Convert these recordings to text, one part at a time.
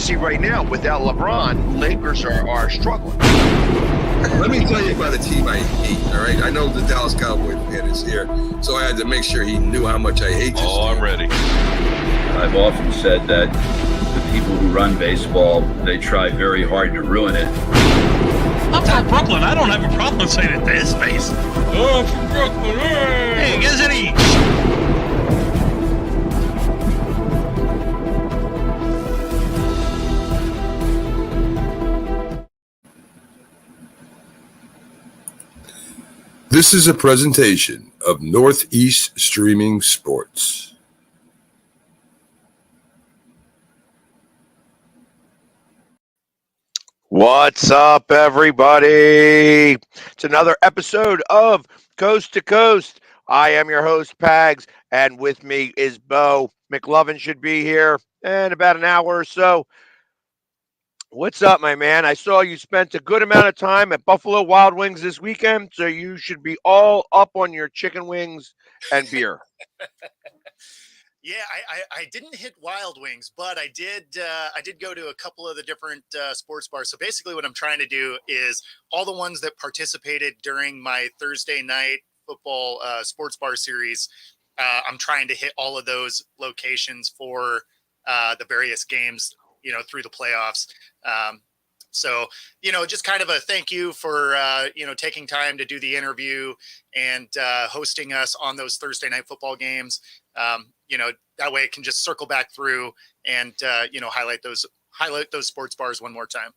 obviously right now, without LeBron, Lakers are struggling. Let me tell you about a team I hate, all right? I know the Dallas Cowboy fan is here, so I had to make sure he knew how much I hate this team. I'm ready. I've often said that the people who run baseball, they try very hard to ruin it. I'm from Brooklyn. I don't have a problem saying it to his face. Oh, I'm from Brooklyn. Hey, isn't he? This is a presentation of Northeast Streaming Sports. What's up, everybody? It's another episode of Coast to Coast. I am your host, Pags, and with me is Bo. McLovin should be here in about an hour or so. What's up, my man? I saw you spent a good amount of time at Buffalo Wild Wings this weekend, so you should be all up on your chicken wings and beer. Yeah, I didn't hit Wild Wings, but I did go to a couple of the different sports bars. So basically what I'm trying to do is all the ones that participated during my Thursday night football sports bar series, I'm trying to hit all of those locations for the various games, through the playoffs. So, just kind of a thank you for, taking time to do the interview and hosting us on those Thursday night football games. That way it can just circle back through and, highlight those sports bars one more time.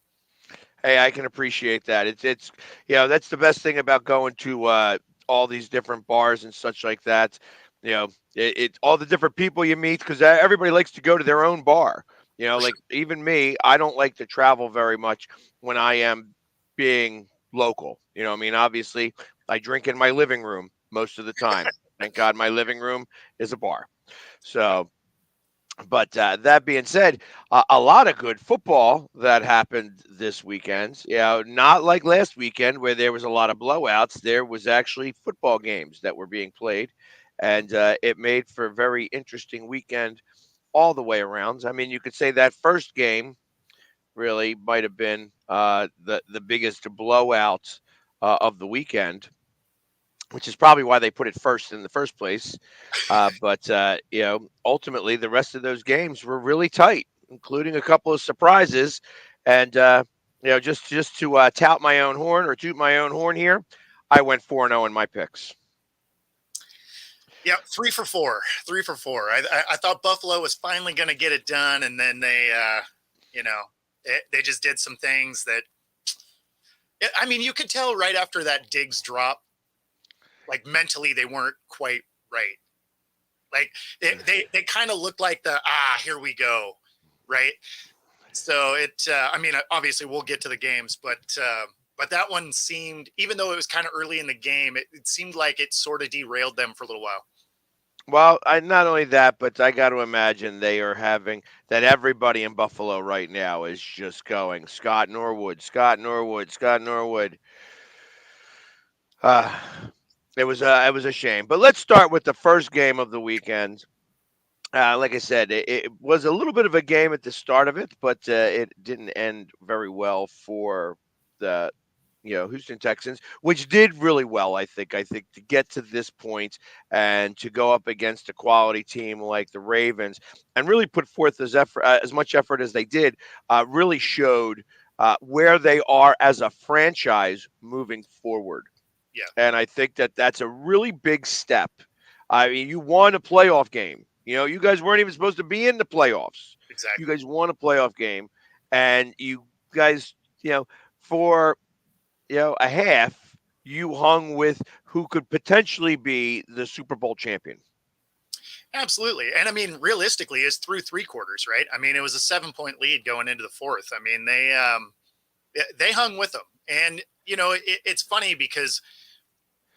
Hey, I can appreciate that. It's that's the best thing about going to all these different bars and such like that. It's all the different people you meet, because everybody likes to go to their own bar. Like even me, I don't like to travel very much when I am being local. Obviously I drink in my living room most of the time. Thank God my living room is a bar. So, but that being said, a lot of good football that happened this weekend. Not like last weekend where there was a lot of blowouts. There was actually football games that were being played, and it made for a very interesting weekend all the way around. I mean, you could say that first game really might have been the biggest blowout of the weekend, which is probably why they put it first in the first place. But ultimately, the rest of those games were really tight, including a couple of surprises. And just to tout my own horn or toot my own horn here, I went 4-0 in my picks. Yeah, 3 for 4. I thought Buffalo was finally going to get it done, and then they just did some things that, I mean, you could tell right after that Diggs drop, like mentally they weren't quite right. Like they kind of looked like here we go, right? So obviously we'll get to the games, but that one seemed, even though it was kind of early in the game, it seemed like it sort of derailed them for a little while. Well, not only that, but I got to imagine they are having that. Everybody in Buffalo right now is just going Scott Norwood. It was a shame. But let's start with the first game of the weekend. Like I said, it was a little bit of a game at the start of it, but it didn't end very well for the Houston Texans, which did really well, I think, to get to this point and to go up against a quality team like the Ravens and really put forth as much effort as they did, really showed where they are as a franchise moving forward. Yeah. And I think that's a really big step. I mean, you won a playoff game. You guys weren't even supposed to be in the playoffs. Exactly. You guys won a playoff game, and you guys, for a half, you hung with who could potentially be the Super Bowl champion. Absolutely. And I mean, realistically, it's through 3 quarters, right? I mean, it was a 7-point lead going into the fourth. I mean, they hung with them. And, it's funny because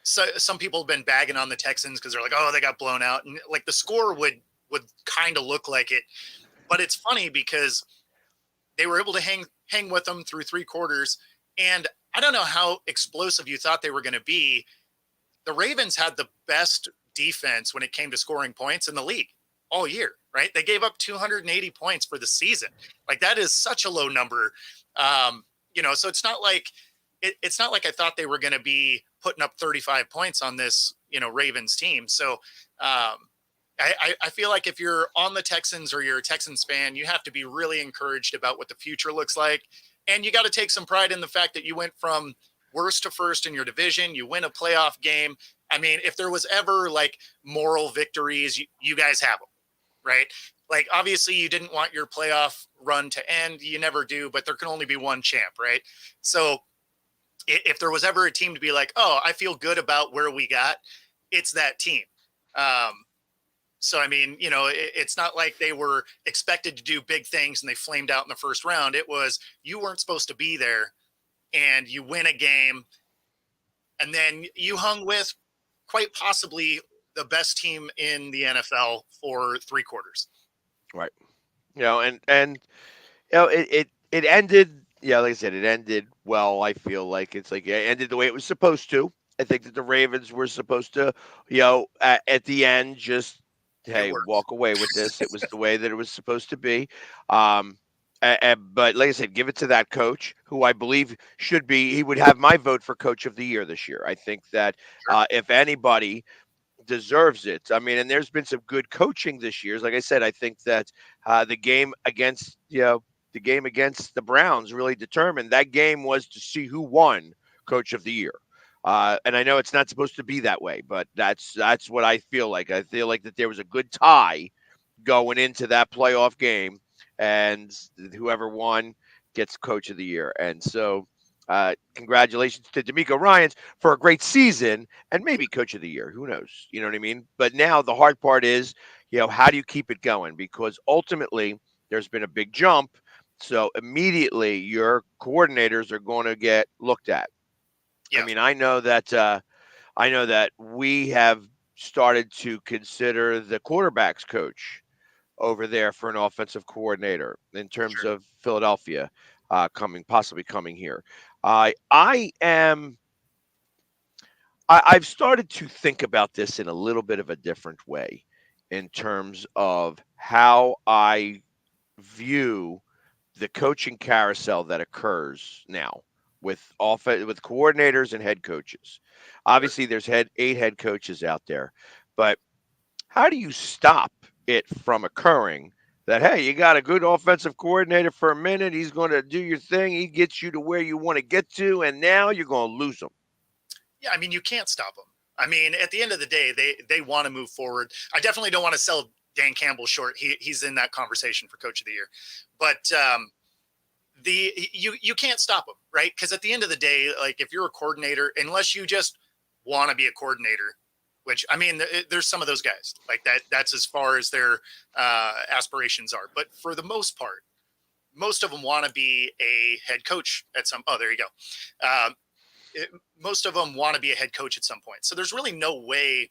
some people have been bagging on the Texans because they're like, oh, they got blown out. And like the score would kind of look like it. But it's funny because they were able to hang with them through 3 quarters. And I don't know how explosive you thought they were going to be. The Ravens had the best defense when it came to scoring points in the league all year. right? They gave up 280 points for the season. Like that is such a low number. So it's not like it's not like I thought they were going to be putting up 35 points on this, Ravens team. So I feel like if you're on the Texans or you're a Texans fan, you have to be really encouraged about what the future looks like. And you got to take some pride in the fact that you went from worst to first in your division. You win a playoff game. I mean, if there was ever like moral victories, you guys have them, right? Like, obviously you didn't want your playoff run to end. You never do, but there can only be one champ, right? So if there was ever a team to be like, oh, I feel good about where we got, it's that team. So, I mean, it's not like they were expected to do big things and they flamed out in the first round. It was, you weren't supposed to be there and you win a game. And then you hung with quite possibly the best team in the NFL for 3 quarters. Right. And it ended. Yeah, like I said, it ended well. I feel like it's like it ended the way it was supposed to. I think that the Ravens were supposed to, at the end, just hey, walk away with this. It was the way that it was supposed to be. But like I said, give it to that coach who I believe should be. He would have my vote for coach of the year this year. I think that if anybody deserves it. I mean, and there's been some good coaching this year. Like I said, I think that the game against the Browns really determined. That game was to see who won coach of the year. And I know it's not supposed to be that way, but that's what I feel like. I feel like that there was a good tie going into that playoff game, and whoever won gets coach of the year. And so congratulations to D'Amico Ryans for a great season and maybe coach of the year. Who knows? You know what I mean? But now the hard part is, how do you keep it going? Because ultimately there's been a big jump. So immediately your coordinators are going to get looked at. Yeah. I mean, I know that we have started to consider the quarterback's coach over there for an offensive coordinator in terms of Philadelphia possibly coming here. I've started to think about this in a little bit of a different way in terms of how I view the coaching carousel that occurs now with coordinators and head coaches. Obviously, there's 8 head coaches out there, but how do you stop it from occurring that, hey, you got a good offensive coordinator for a minute, he's going to do your thing, he gets you to where you want to get to, and now you're going to lose him? Yeah, I mean, you can't stop them. I mean, at the end of the day, they want to move forward. I definitely don't want to sell Dan Campbell short. He's in that conversation for coach of the year. But you can't stop him, right? Because at the end of the day, like if you're a coordinator, unless you just want to be a coordinator, which, I mean, there's some of those guys like that's as far as their aspirations are. But for the most part, most of them want to be a head coach at some. Oh, there you go. Most of them want to be a head coach at some point. So there's really no way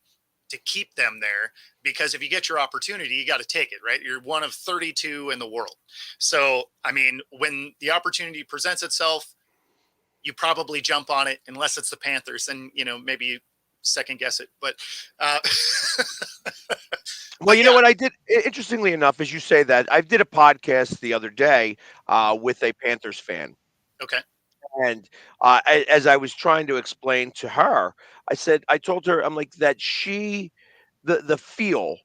to keep them there, because if you get your opportunity, you got to take it, right? You're one of 32 in the world. So, I mean, when the opportunity presents itself, you probably jump on it, unless it's the Panthers, and, maybe second guess it. But well, you know what I did, interestingly enough, as you say that, I did a podcast the other day with a Panthers fan. Okay. And as I was trying to explain to her, I told her, I'm like, that the feel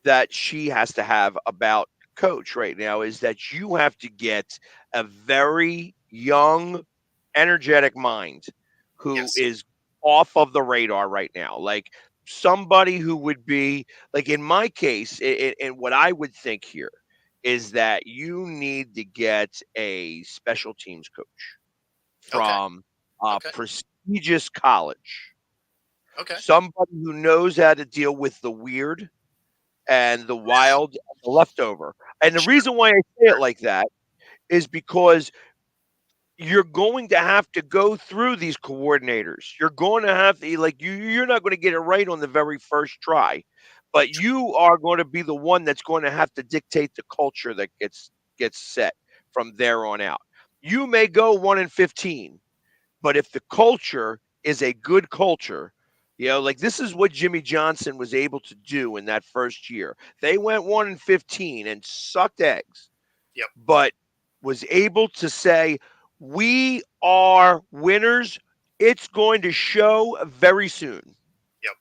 that she has to have about coach right now is that you have to get a very young, energetic mind who is off of the radar right now. Like somebody who would be, like in my case, and what I would think here is that you need to get a special teams coach from a prestigious college. Okay. Somebody who knows how to deal with the weird and the wild and the leftover. And the reason why I say it like that is because you're going to have to go through these coordinators. You're going to have to, like, you're not going to get it right on the very first try, but you are going to be the one that's going to have to dictate the culture that gets set from there on out. You may go 1-15, but if the culture is a good culture, Like this is what Jimmy Johnson was able to do in that first year. They went 1-15 and sucked eggs, Yep. but was able to say, we are winners. It's going to show very soon. Yep.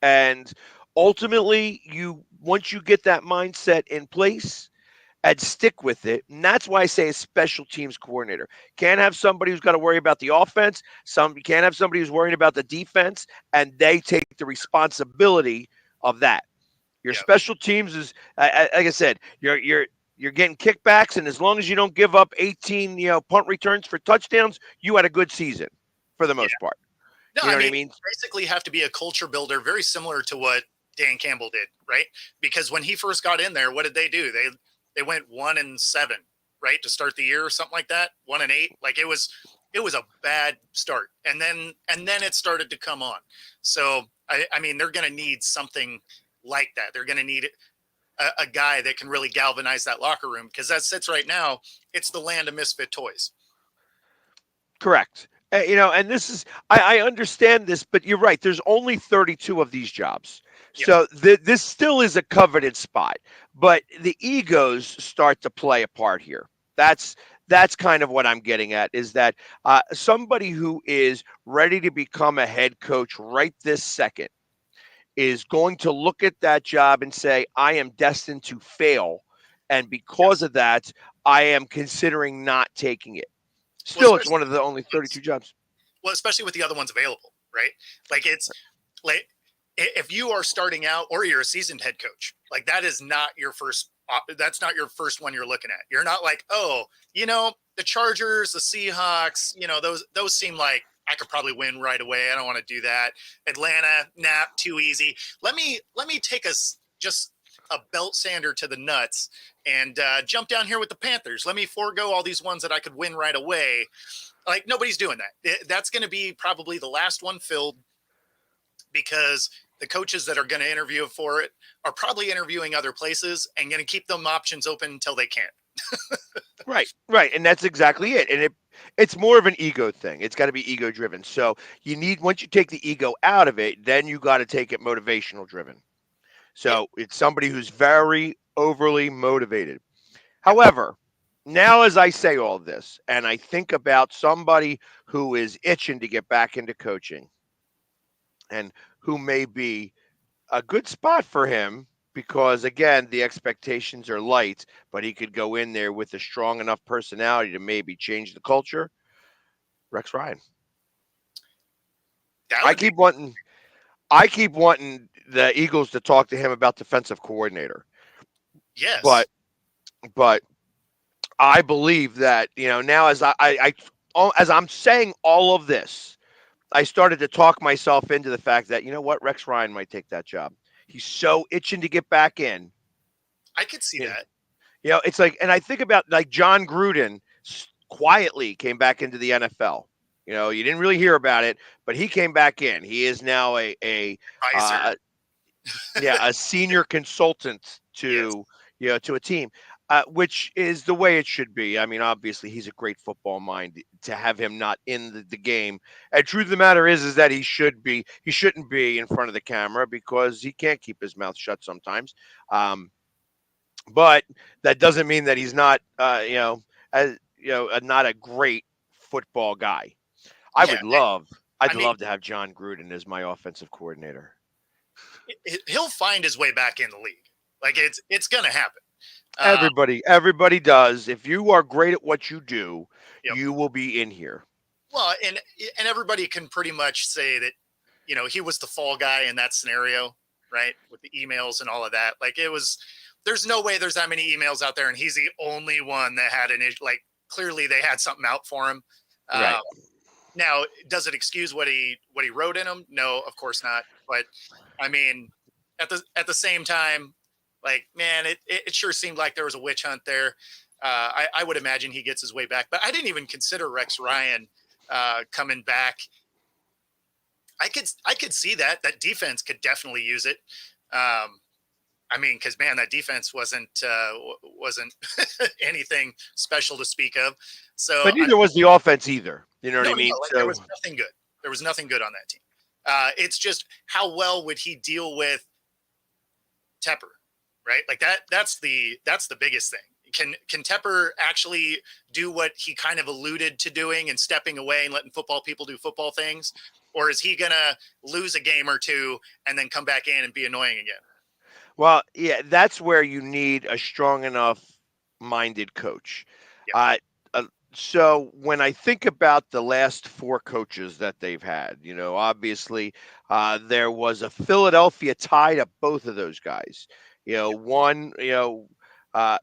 And ultimately, once you get that mindset in place and stick with it, and that's why I say a special teams coordinator. Can't have somebody who's got to worry about the offense. You can't have somebody who's worrying about the defense, and they take the responsibility of that. Your Yep. special teams is, like I said, you're getting kickbacks, and as long as you don't give up 18, punt returns for touchdowns, you had a good season for the Yeah. most part. No, You know I what I mean, mean? you basically have to be a culture builder, very similar to what Dan Campbell did, right? Because when he first got in there, what did they do? They went 1-7, right, to start the year or something like that. 1-8, like it was a bad start, and then it started to come on. So I mean, they're going to need something like that. They're going to need a guy that can really galvanize that locker room, because as it sits right now, it's the land of misfit toys. Correct. And this is, I understand this, but you're right. There's only 32 of these jobs. Yep. So this still is a coveted spot, but the egos start to play a part here. That's kind of what I'm getting at, is that somebody who is ready to become a head coach right this second is going to look at that job and say, I am destined to fail. And because of that, I am considering not taking it. Still, it's one of the only 32 jobs. Well, especially with the other ones available, right? Like it's like if you are starting out or you're a seasoned head coach, like that is not your first. That's not your first one you're looking at. You're not like, oh, the Chargers, the Seahawks, those seem like I could probably win right away. I don't want to do that. Atlanta, too easy. Let me take just a belt sander to the nuts and jump down here with the Panthers. Let me forego all these ones that I could win right away. Like nobody's doing that. That's going to be probably the last one filled, because the coaches that are going to interview for it are probably interviewing other places and going to keep them options open until they can't. Right. And that's exactly it. And it's more of an ego thing. It's got to be ego driven. So once you take the ego out of it, then you got to take it motivational driven. So it's somebody who's very overly motivated. However, now as I say all this, and I think about somebody who is itching to get back into coaching and who may be a good spot for him, because again, the expectations are light, but he could go in there with a strong enough personality to maybe change the culture. Rex Ryan. I keep wanting the Eagles to talk to him about defensive coordinator. Yes. But I believe that, now as as I'm saying all of this, I started to talk myself into the fact that, Rex Ryan might take that job. He's so itching to get back in. I could see that. It's like, and I think about like John Gruden quietly came back into the NFL. You didn't really hear about it, but he came back in. He is now a senior consultant to to a team, which is the way it should be. I mean, obviously, he's a great football mind. To have him not in the game, and truth of the matter is that he shouldn't be in front of the camera, because he can't keep his mouth shut sometimes. But that doesn't mean that he's not, not a great football guy. I'd love to have John Gruden as my offensive coordinator. He'll find his way back in the league. Like it's going to happen. Everybody does. If you are great at what you do, you will be in here. Well, and everybody can pretty much say that, he was the fall guy in that scenario, right? With the emails and all of that. Like there's no way there's that many emails out there, and he's the only one that had an issue. Like clearly they had something out for him. Right. Now, does it excuse what he wrote in them? No, of course not. But I mean, at the same time, like, man, it sure seemed like there was a witch hunt there. I would imagine he gets his way back, but I didn't even consider Rex Ryan coming back. I could see that defense could definitely use it. I mean, because man, that defense wasn't anything special to speak of. So, but neither was the offense either. You know what I mean? There was nothing good. There was nothing good on that team. It's just how well would he deal with Tepper, right? Like that's the biggest thing. Can Tepper actually do what he kind of alluded to doing and stepping away and letting football people do football things? Or is he going to lose a game or two and then come back in and be annoying again? Well, yeah, that's where you need a strong enough minded coach. Yeah. Uh, uh, so when I think about the last four coaches that they've had, obviously there was a Philadelphia tie to both of those guys. One,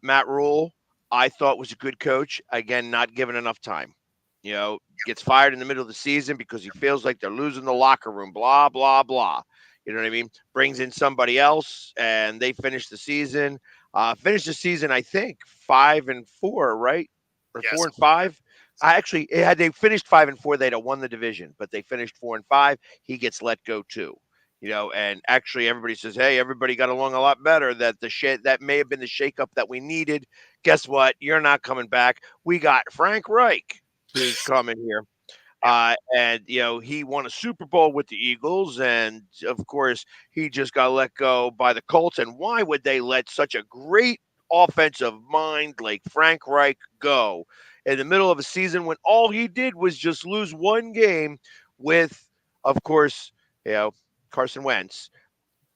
Matt Rule, I thought was a good coach. Again, not given enough time. Gets fired in the middle of the season because he feels like they're losing the locker room. Blah blah blah. You know what I mean? Brings in somebody else, and they finish the season. I think 5-4, right? Or Yeah, 4-5. I actually had they finished 5-4, they'd have won the division, but they finished 4-5. He gets let go too. And actually everybody says, hey, everybody got along a lot better. That may have been the shakeup that we needed. Guess what? You're not coming back. We got Frank Reich, who's coming here. And he won a Super Bowl with the Eagles, and of course he just got let go by the Colts. And why would they let such a great offensive mind like Frank Reich go in the middle of a season when all he did was just lose one game with, of course, Carson Wentz,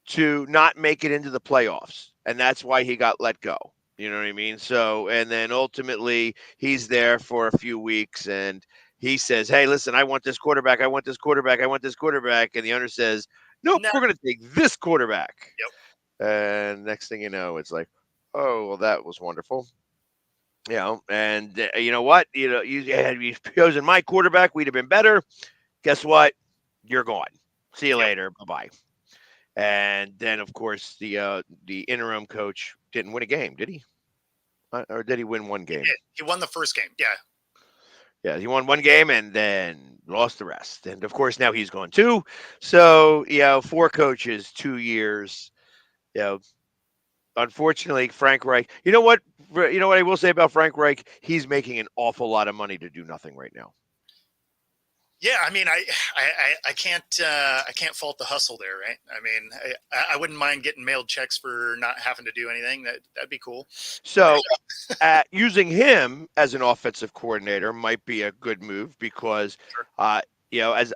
to not make it into the playoffs, and that's why he got let go. You know what I mean? So, and then ultimately he's there for a few weeks, and he says, hey, listen, I want this quarterback. I want this quarterback. I want this quarterback. And the owner says, nope, No. we're going to take this quarterback. Yep. And next thing you know, it's like, oh, well, that was wonderful. And you know what? Had you chosen my quarterback, we'd have been better. Guess what? You're gone. See you later. Bye-bye. And then, of course, the interim coach didn't win a game, did he? Or did he win one game? He won the first game. Yeah. Yeah, he won one game and then lost the rest. And of course, now he's gone too. So, 4 coaches, 2 years. Unfortunately, Frank Reich. You know what? I will say about Frank Reich? He's making an awful lot of money to do nothing right now. Yeah, I mean, I can't fault the hustle there, right? I mean, I wouldn't mind getting mailed checks for not having to do anything. That'd be cool. So, using him as an offensive coordinator might be a good move because, as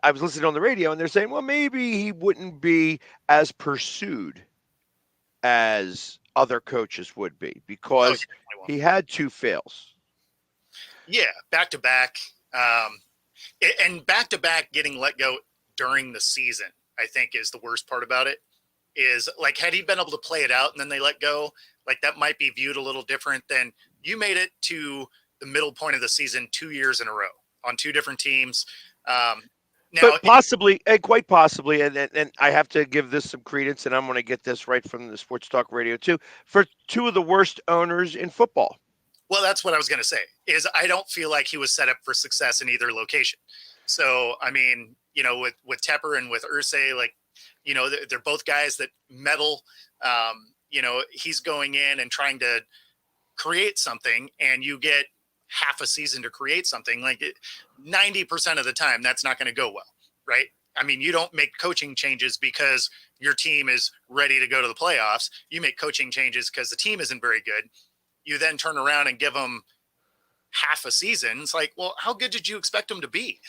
I was listening on the radio, and they're saying, well, maybe he wouldn't be as pursued as other coaches would be because he had 2 fails. Yeah, back to back. And back-to-back getting let go during the season, I think, is the worst part about it. Is like, had he been able to play it out and then they let go, like that might be viewed a little different than you made it to the middle point of the season 2 years in a row on 2 different teams. Now, but possibly, and quite possibly, and I have to give this some credence, and I'm going to get this right from the Sports Talk Radio too, for 2 of the worst owners in football. Well, that's what I was going to say, is I don't feel like he was set up for success in either location. So, I mean, with Tepper and with Irsay, like, they're both guys that meddle. He's going in and trying to create something, and you get half a season to create something. Like 90% of the time, that's not going to go well, right? I mean, you don't make coaching changes because your team is ready to go to the playoffs. You make coaching changes because the team isn't very good. You then turn around and give them half a season. It's like, well, how good did you expect them to be?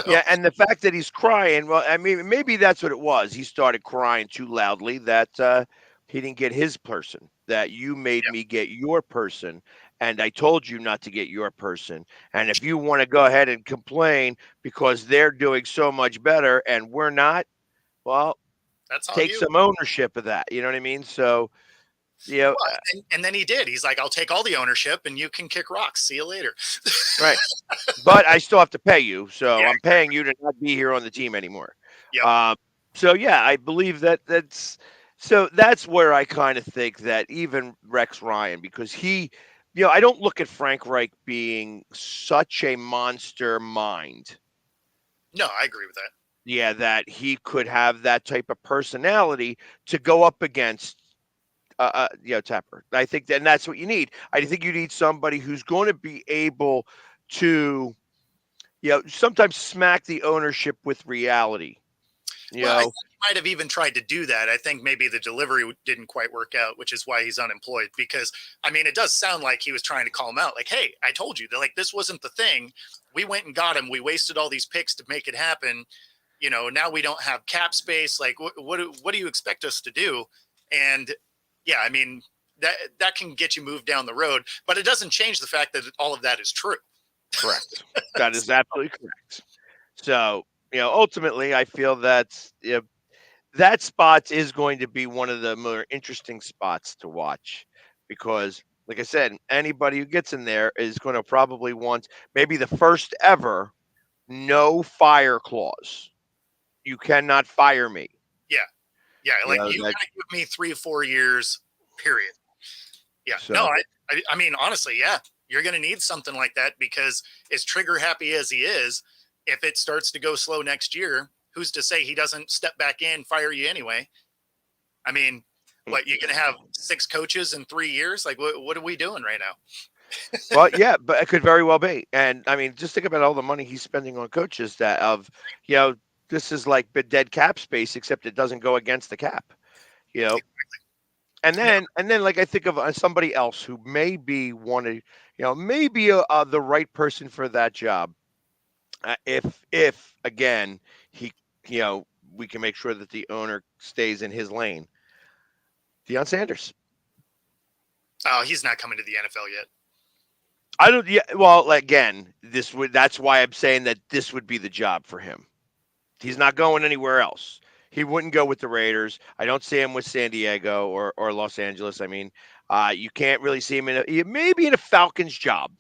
Yeah, and the fact that he's crying, well, I mean, maybe that's what it was. He started crying too loudly that he didn't get his person, that you made me get your person, and I told you not to get your person. And if you want to go ahead and complain because they're doing so much better and we're not, well, take some ownership of that. You know what I mean? So, and then he did. He's like, I'll take all the ownership and you can kick rocks. See you later. Right. But I still have to pay you. So I'm paying you to not be here on the team anymore. Yep. So, I believe that's where I kind of think that even Rex Ryan, because he, I don't look at Frank Reich being such a monster mind. No, I agree with that. Yeah, that he could have that type of personality to go up against Tepper. I think that, and that's what you need. I think you need somebody who's going to be able to sometimes smack the ownership with reality. Well, I think he might have even tried to do that. I think maybe the delivery didn't quite work out, which is why he's unemployed. Because I mean, it does sound like he was trying to call him out. Like, hey, I told you that, like, this wasn't the thing. We went and got him. We wasted all these picks to make it happen. Now we don't have cap space. Like, what do you expect us to do? And yeah, I mean, that can get you moved down the road, but it doesn't change the fact that all of that is true. Correct. That is absolutely correct. So, ultimately, I feel that that spot is going to be one of the more interesting spots to watch because, like I said, anybody who gets in there is going to probably want maybe the first ever no fire clause. You cannot fire me. Yeah. Yeah. Like, that, you gotta give me 3 or 4 years, period. Yeah. So. No, I mean, honestly, yeah, you're going to need something like that because as trigger happy as he is, if it starts to go slow next year, who's to say he doesn't step back in, fire you anyway? I mean, what, you're going to have 6 coaches in 3 years? Like, what are we doing right now? Well, yeah, but it could very well be. And I mean, just think about all the money he's spending on coaches this is like the dead cap space, except it doesn't go against the cap, And then, like I think of somebody else who may be maybe the right person for that job. If again we can make sure that the owner stays in his lane. Deion Sanders. Oh, he's not coming to the NFL yet. I don't. Yeah. Well, again, that's why I'm saying that this would be the job for him. He's not going anywhere else. He wouldn't go with the Raiders. I don't see him with San Diego or Los Angeles. I mean, you can't really see him maybe in a Falcons job.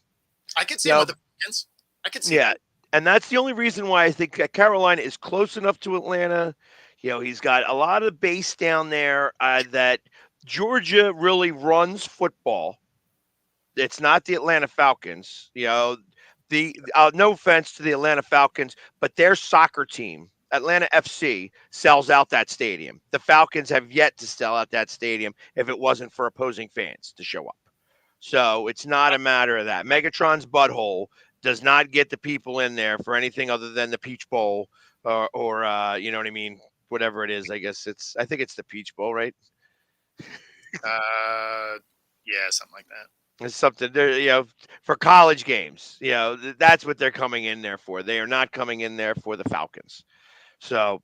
I could see him with the Falcons. I could see that. And that's the only reason why I think that Carolina is close enough to Atlanta. He's got a lot of base down there that Georgia really runs football. It's not the Atlanta Falcons. No offense to the Atlanta Falcons, but their soccer team, Atlanta FC, sells out that stadium. The Falcons have yet to sell out that stadium if it wasn't for opposing fans to show up. So it's not a matter of that. Megatron's butthole does not get the people in there for anything other than the Peach Bowl or you know what I mean? Whatever it is, I think it's the Peach Bowl, right? Yeah, something like that. It's something there, for college games, that's what they're coming in there for. They are not coming in there for the Falcons. So,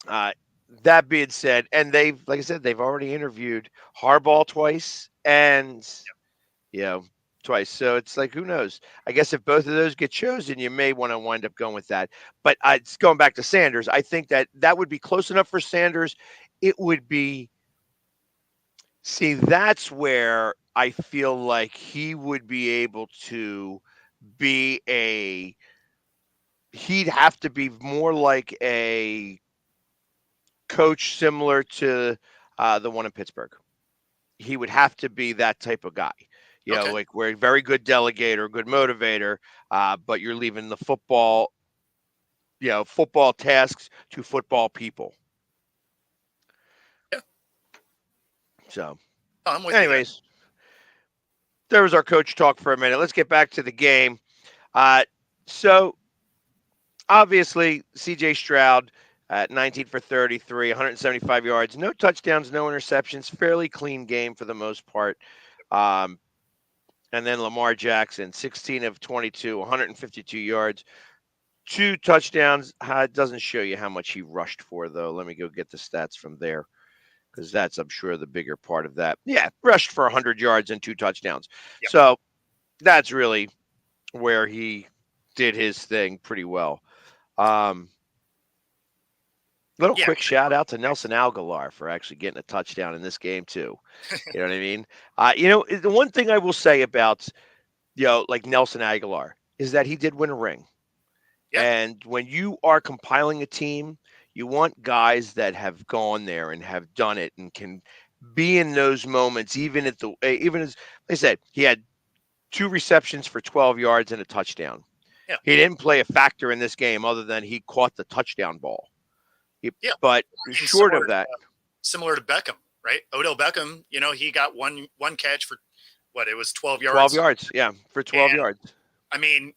that being said, and like I said, they've already interviewed Harbaugh twice and, twice. So it's like, who knows? I guess if both of those get chosen, you may want to wind up going with that. But it's going back to Sanders. I think that would be close enough for Sanders. It would be. See, that's where I feel like he would be able to be he'd have to be more like a coach similar to the one in Pittsburgh. He would have to be that type of guy. Okay. Like we're a very good delegator, good motivator, but you're leaving the football tasks to football people. Yeah. So, I'm with anyways, there was our coach talk for a minute. Let's get back to the game. So, obviously, C.J. Stroud at 19 for 33, 175 yards, no touchdowns, no interceptions, fairly clean game for the most part. And then Lamar Jackson, 16 of 22, 152 yards, 2 touchdowns. It doesn't show you how much he rushed for, though. Let me go get the stats from there because that's, I'm sure, the bigger part of that. Yeah, rushed for 100 yards and 2 touchdowns. Yep. So that's really where he did his thing pretty well. Quick shout out to Nelson Aguilar for actually getting a touchdown in this game too. You know what I mean? The one thing I will say about, like Nelson Aguilar is that he did win a ring. Yeah. And when you are compiling a team, you want guys that have gone there and have done it and can be in those moments, even as I said, he had 2 receptions for 12 yards and a touchdown. Yeah. He didn't play a factor in this game other than he caught the touchdown ball. But short of that, similar to Beckham, right? Odell Beckham, he got one catch for what? It was 12 yards. 12 yards, yeah, for 12 yards. I mean,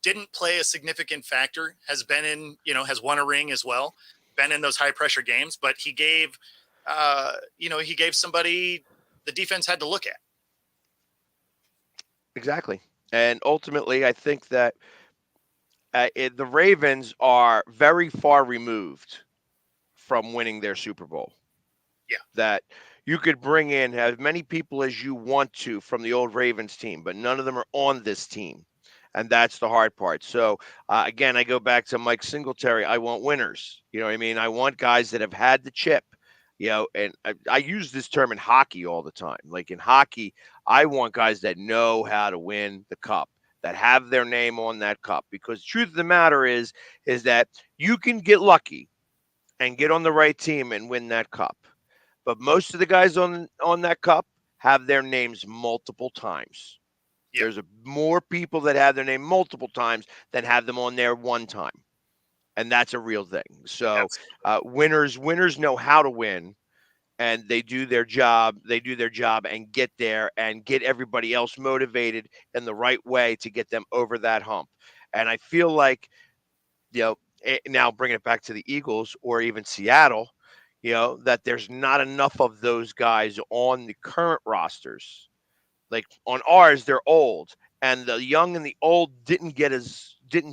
didn't play a significant factor, has been in, has won a ring as well, been in those high pressure games, but he gave, he gave somebody the defense had to look at. Exactly. And ultimately, I think that the Ravens are very far removed from winning their Super Bowl. Yeah. That you could bring in as many people as you want to from the old Ravens team, but none of them are on this team. And that's the hard part. So, again, I go back to Mike Singletary. I want winners. You know what I mean? I want guys that have had the chip. And I use this term in hockey all the time. Like in hockey, I want guys that know how to win the cup, that have their name on that cup. Because the truth of the matter is that you can get lucky and get on the right team and win that cup. But most of the guys on that cup have their names multiple times. Yep. There's more people that have their name multiple times than have them on there one time, and that's a real thing. So winners know how to win, and they do their job. They do their job and get there and get everybody else motivated in the right way to get them over that hump. And I feel like, now bringing it back to the Eagles or even Seattle, that there's not enough of those guys on the current rosters. Like on ours, they're old, and the young and the old didn't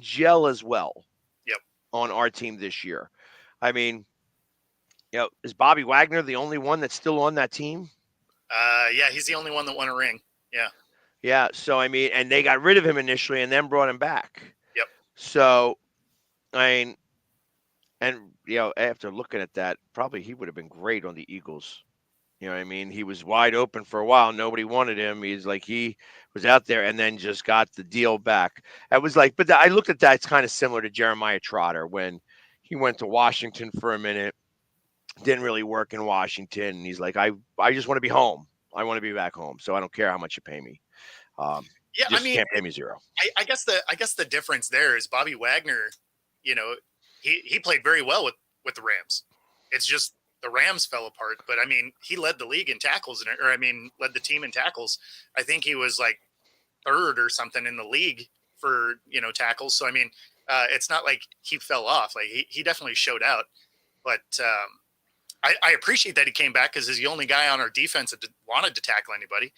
gel as well. Yep. On our team this year. I mean, is Bobby Wagner the only one that's still on that team? Yeah, he's the only one that won a ring. Yeah. Yeah. So I mean, and they got rid of him initially and then brought him back. Yep. So, I mean, and after looking at that, probably he would have been great on the Eagles. You know what I mean? He was wide open for a while. Nobody wanted him. He was out there and then just got the deal back. It was like, but I looked at that. It's kind of similar to Jeremiah Trotter when he went to Washington for a minute, didn't really work in Washington. And he's like, I just want to be home. I want to be back home. So I don't care how much you pay me. Yeah. Just can't pay me zero. I guess the difference there is Bobby Wagner, he played very well with the Rams. It's just the Rams fell apart, but I mean, he led the league in tackles, led the team in tackles. I think he was like third or something in the league for, tackles. So, I mean, it's not like he fell off. Like he definitely showed out, but I appreciate that he came back because he's the only guy on our defense that wanted to tackle anybody.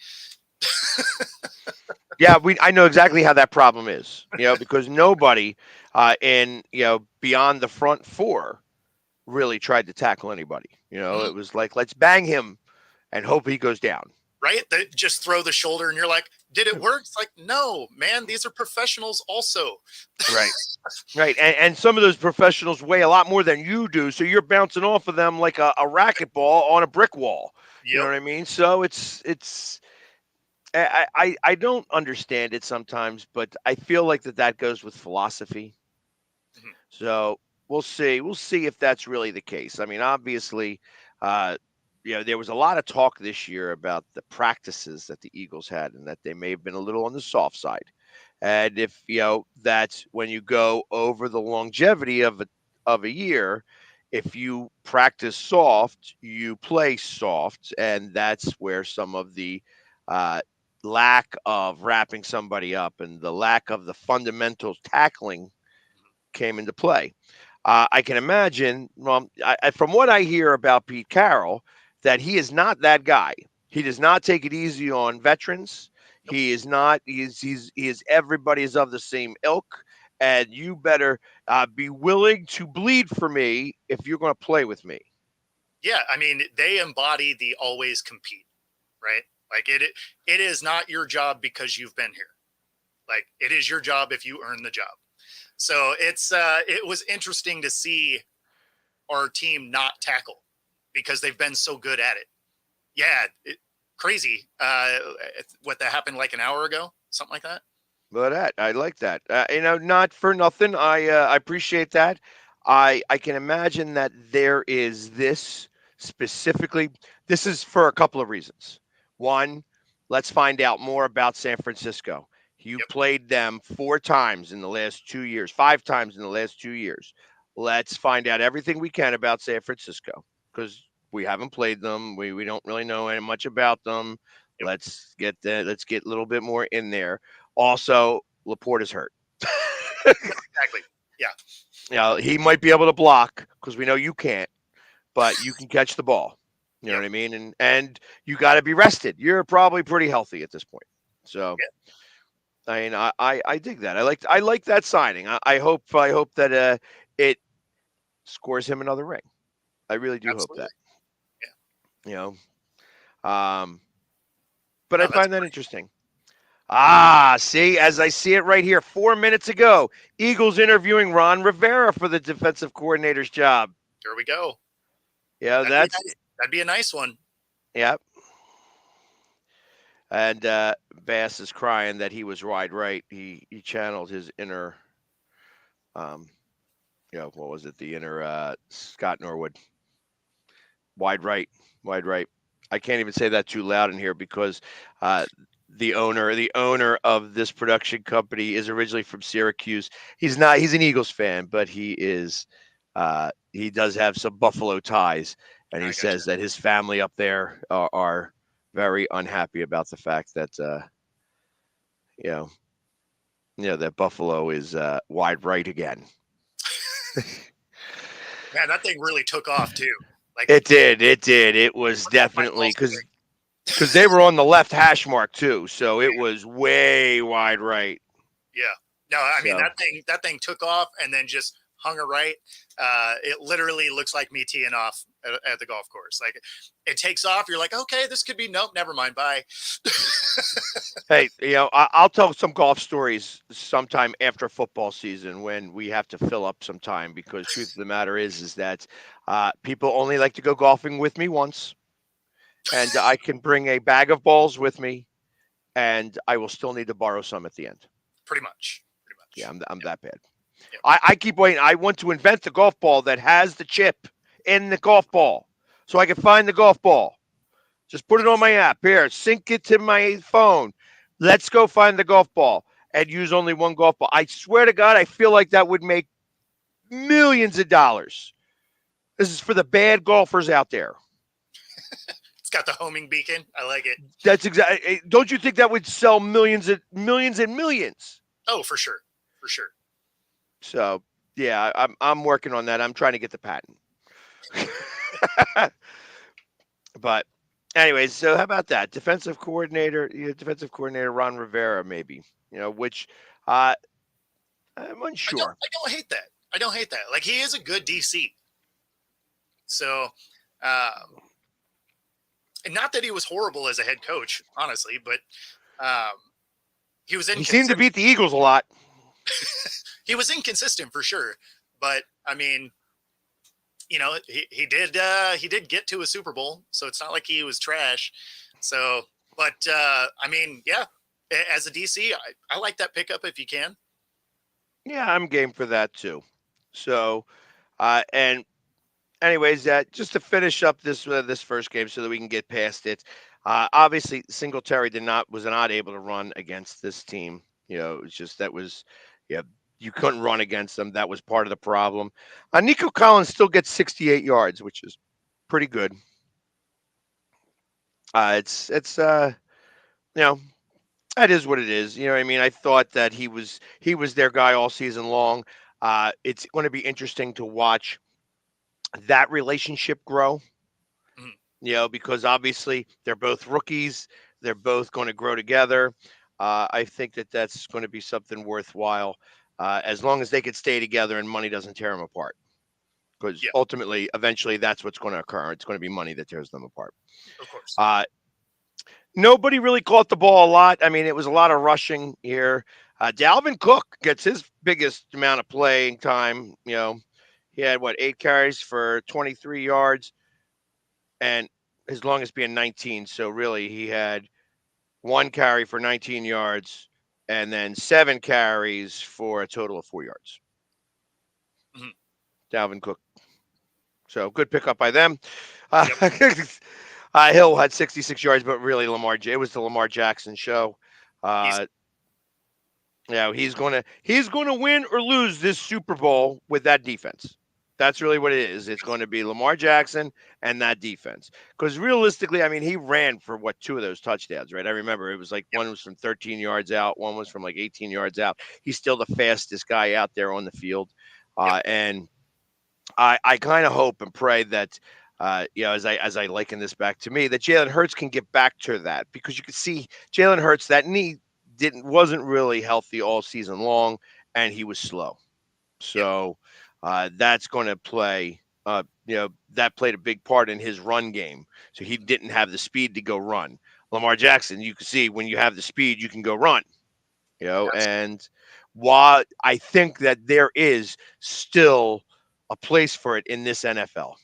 Yeah, I know exactly how that problem is, because nobody beyond the front four really tried to tackle anybody. It was like, let's bang him and hope he goes down. Right? They just throw the shoulder and you're like, did it work? It's like, no, man, these are professionals also. Right. Right. And some of those professionals weigh a lot more than you do. So you're bouncing off of them like a racquetball on a brick wall. Yep. You know what I mean? So I don't understand it sometimes, but I feel like that goes with philosophy. Mm-hmm. So we'll see. We'll see if that's really the case. I mean, obviously, there was a lot of talk this year about the practices that the Eagles had and that they may have been a little on the soft side. And if, that's when you go over the longevity of a year, if you practice soft, you play soft. And that's where some of the lack of wrapping somebody up and the lack of the fundamentals tackling came into play. I can imagine, from what I hear about Pete Carroll, that he is not that guy. He does not take it easy on veterans. He is not. He is. Everybody is of the same ilk, and you better be willing to bleed for me if you're going to play with me. Yeah, I mean, they embody the always compete, right? Like it is not your job because you've been here. Like it is your job if you earn the job. So it was interesting to see our team not tackle because they've been so good at it. Yeah, crazy. What that happened like an hour ago, something like that. But I like that. Not for nothing. I appreciate that. I can imagine that there is this specifically. This is for a couple of reasons. One, let's find out more about San Francisco. You played them 4 times in the last 2 years, 5 times in the last 2 years. Let's find out everything we can about San Francisco because we haven't played them. We don't really know much about them. Let's get a little bit more in there. Also, Laporta's hurt. Exactly. Yeah. He might be able to block because we know you can't, but you can catch the ball. You know Yep. what I mean? And you got to be rested. You're probably pretty healthy at this point. So I mean, I dig that. I like that signing. I hope that it scores him another ring. I really do hope Absolutely. that. You know, but I No, that's find that interesting. Ah, see, as I see it right here, 4 minutes ago, Eagles interviewing Ron Rivera for the defensive coordinator's job. There we go. Yeah, That'd be that's nice. That'd be a nice one. yeah. And Bass is crying that he was wide right. He channeled his inner, um, what was it? The inner Scott Norwood. Wide right, wide right. I can't even say that too loud in here because uh, the owner of this production company is originally from Syracuse. He's not. He's an Eagles fan, but he does have some Buffalo ties, and I he gotcha. says that his family up there are very unhappy about the fact that you know that Buffalo is wide right again. Man, that thing really took off too. Like It did. It did. It was my definitely golf because swing. they were on the left hash mark too, so it was way wide right. Yeah. No, I mean So that thing took off and then just hung a right. It literally looks like me teeing off at the golf course. Like it takes off, you're like, okay, this could be nope, never mind, bye. hey, I'll tell some golf stories sometime after football season when we have to fill up some time because truth of the matter is that people only like to go golfing with me once, and I can bring a bag of balls with me, and I will still need to borrow some at the end. Pretty much. Pretty Yeah, much. I'm that bad. Yep. I keep waiting. I want to invent the golf ball that has the chip in the golf ball so I can find the golf ball. Just put it on my app. Here, sync it to my phone. Let's go find the golf ball and use only one golf ball. I swear to God, I feel like that would make millions of dollars. This is for the bad golfers out there. It's got the homing beacon. I like it. That's exactly. Don't you think that would sell millions and millions and millions? Oh, for sure. For sure. So yeah, I'm working on that. I'm trying to get the patent. But anyways, so how about that defensive coordinator? Defensive coordinator Ron Rivera, maybe. Which I'm unsure. I don't hate that. I don't hate that. Like he is a good DC. So, and not that he was horrible as a head coach, honestly, but he was He seemed to beat the Eagles a lot. He was inconsistent for sure, but I mean, he did get to a Super Bowl, so it's not like he was trash. So, but I mean, yeah, as a DC, I like that pickup if you can. Yeah, I'm game for that too. So, and anyways, just to finish up this first game, so that we can get past it. Obviously, Singletary was not able to run against this team. It's just you couldn't run against them. That was part of the problem. Nico Collins still gets 68 yards, which is pretty good. It's that is what it is. You know what I mean? I thought that he was their guy all season long. It's going to be interesting to watch that relationship grow. Because obviously they're both rookies. They're both going to grow together. I think that that's going to be something worthwhile as long as they could stay together and money doesn't tear them apart. Because ultimately, eventually, that's what's going to occur. It's going to be money that tears them apart. Of course. Nobody really caught the ball a lot. I mean, it was a lot of rushing here. Dalvin Cook gets his biggest amount of playing time. He had 8 carries for 23 yards. And his longest being 19. So really, he had 1 carry for 19 yards and then 7 carries for a total of 4 yards. Dalvin Cook. So good pickup by them. Hill had 66 yards, but really it was the Lamar Jackson show. He's going to win or lose this Super Bowl with that defense. That's really what it is. It's going to be Lamar Jackson and that defense. Because realistically, I mean, he ran for what, two of those touchdowns, right? I remember it was like one was from 13 yards out, one was from like 18 yards out. He's still the fastest guy out there on the field. Yep. And I kind of hope and pray that as I liken this back to me, that Jalen Hurts can get back to that, because you can see Jalen Hurts, that knee wasn't really healthy all season long, and he was slow. Yep. So that's going to play. That played a big part in his run game. So he didn't have the speed to go run. Lamar Jackson, you can see when you have the speed, you can go run. Yes. And while I think that there is still a place for it in this NFL,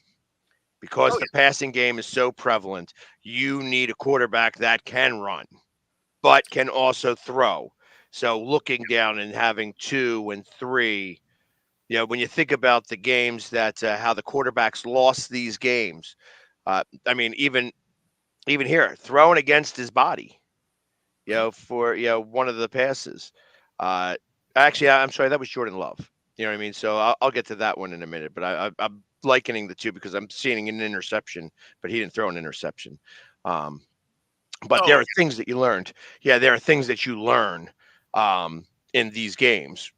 because Oh, the passing game is so prevalent, you need a quarterback that can run, but can also throw. So looking down and having 2 and 3, when you think about the games that how the quarterbacks lost these games, I mean, even here, throwing against his body, for one of the passes. Uh, Actually, I'm sorry, that was Jordan Love. You know what I mean? So I'll get to that one in a minute. But I'm likening the two because I'm seeing an interception, but he didn't throw an interception. Um, but there oh, are things that you learned. Yeah, there are things that you learn in these games.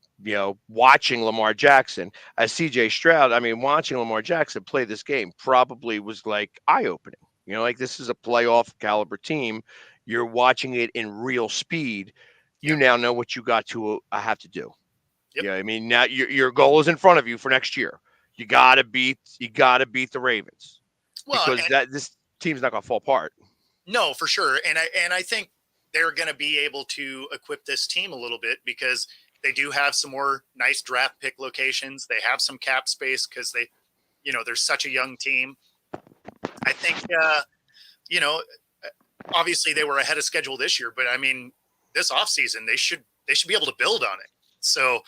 Watching Lamar Jackson as CJ Stroud, I mean, watching Lamar Jackson play this game probably was like eye opening. Like, this is a playoff caliber team. You're watching it in real speed. You Yep. now know what you got to have to do. Yep. I mean, now your goal is in front of you for next year. You gotta beat the Ravens, Well, because this team's not gonna fall apart. no, for sure. And I think they're going to be able to equip this team a little bit, because they do have some more nice draft pick locations. They have some cap space because they're such a young team. I think, obviously they were ahead of schedule this year, but I mean, this offseason, they should be able to build on it. So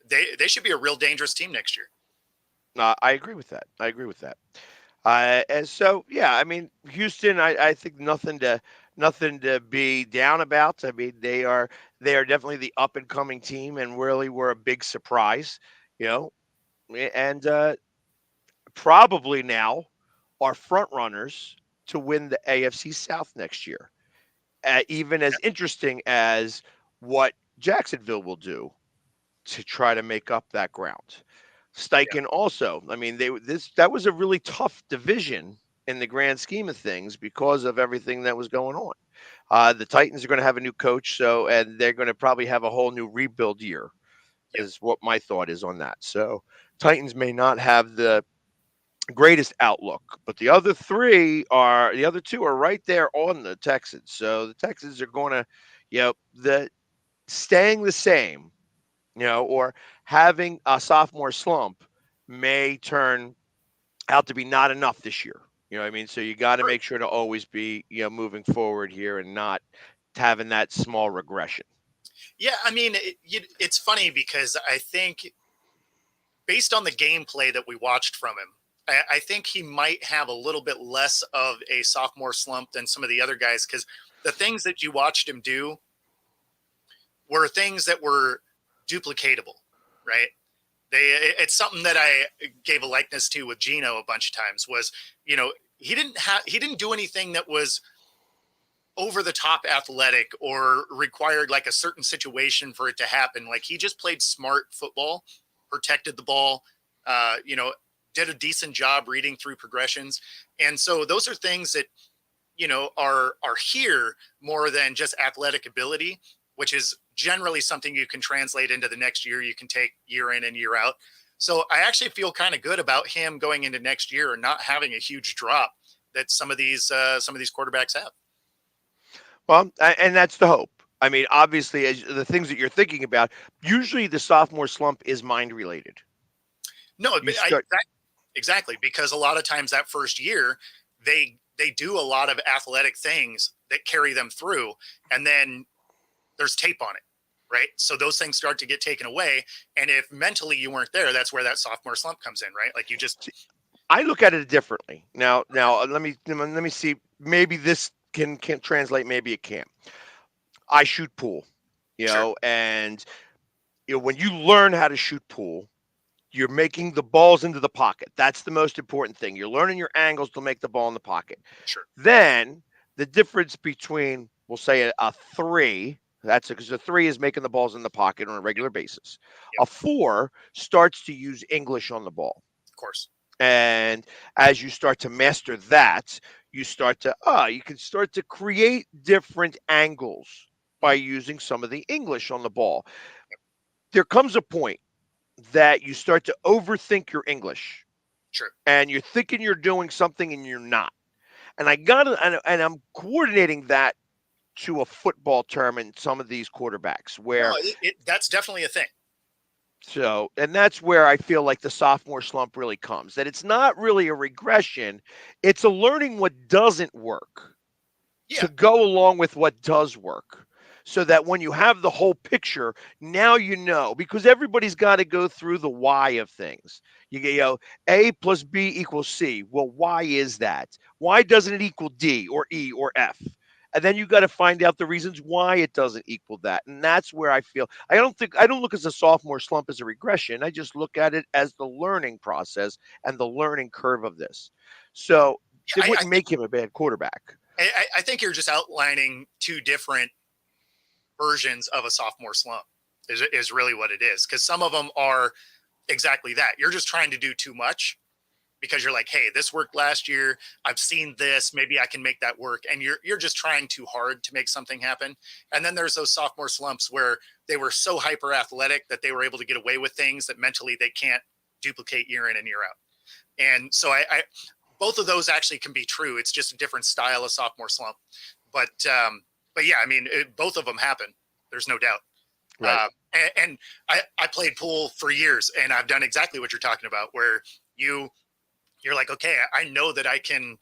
they should be a real dangerous team next year. I agree with that. And so, yeah, I mean, Houston, I think nothing to be down about. I mean, they are definitely the up and coming team, and really were a big surprise, you know, and probably now are front runners to win the AFC South next year. Even as interesting as what Jacksonville will do to try to make up that ground. Yeah. Steichen also. I mean, that was a really tough division in the grand scheme of things because of everything that was going on. The Titans are going to have a new coach, and they're going to probably have a whole new rebuild year, Yep. is what my thought is on that. So Titans may not have the greatest outlook, but the other two are right there on the Texans. So the Texans are going to, the staying the same, or having a sophomore slump may turn out to be not enough this year. You know what I mean? So you got to make sure to always be, moving forward here and not having that small regression. Yeah. I mean, it's funny because I think based on the gameplay that we watched from him, I think he might have a little bit less of a sophomore slump than some of the other guys, because the things that you watched him do were things that were duplicatable, right? It's something that I gave a likeness to with Gino a bunch of times. Was, he didn't do anything that was over the top athletic or required like a certain situation for it to happen. Like, he just played smart football, protected the ball, did a decent job reading through progressions. And so those are things that, are here more than just athletic ability, which is generally something you can translate into the next year. You can take year in and year out. So I actually feel kind of good about him going into next year and not having a huge drop that some of these quarterbacks have. Well, and that's the hope. I mean, obviously, as the things that you're thinking about, usually the sophomore slump is mind related. No, You start, exactly, because a lot of times that first year, they do a lot of athletic things that carry them through, and then there's tape on it, right? So those things start to get taken away, and if mentally you weren't there, that's where that sophomore slump comes in, right? Like, you just. I look at it differently. Now, let me see. Maybe this can translate. Maybe it can't. I shoot pool, Sure. and when you learn how to shoot pool, You're making the balls into the pocket. That's the most important thing. You're learning your angles to make the ball in the pocket. Sure. Then the difference between, we'll say a 3, that's because a 3 is making the balls in the pocket on a regular basis. Yep. A 4 starts to use English on the ball. Of course. And as you start to master that, you can start to create different angles by using some of the English on the ball. There comes a point that you start to overthink your English. Sure. And you're thinking you're doing something and you're not. And I'm coordinating that to a football term in some of these quarterbacks where No, that's definitely a thing. and that's where I feel like the sophomore slump really comes. That it's not really a regression, it's a learning what doesn't work to go along with what does work. So that when you have the whole picture, now you know, because everybody's got to go through the why of things. You get, A plus B equals C. Well, why is that? Why doesn't it equal D or E or F? And then you got to find out the reasons why it doesn't equal that. And that's where I feel I don't look at the sophomore slump as a regression. I just look at it as the learning process and the learning curve of this. So it wouldn't make him a bad quarterback. I think you're just outlining two different versions of a sophomore slump is really what it is. Because some of them are exactly that. You're just trying to do too much because you're like, hey, this worked last year. I've seen this. Maybe I can make that work. And you're just trying too hard to make something happen. And then there's those sophomore slumps where they were so hyper athletic that they were able to get away with things that mentally they can't duplicate year in and year out. And so I both of those actually can be true. It's just a different style of sophomore slump. But yeah, I mean, both of them happen. There's no doubt. Right. And I played pool for years, and I've done exactly what you're talking about, where you're like, okay, I know I can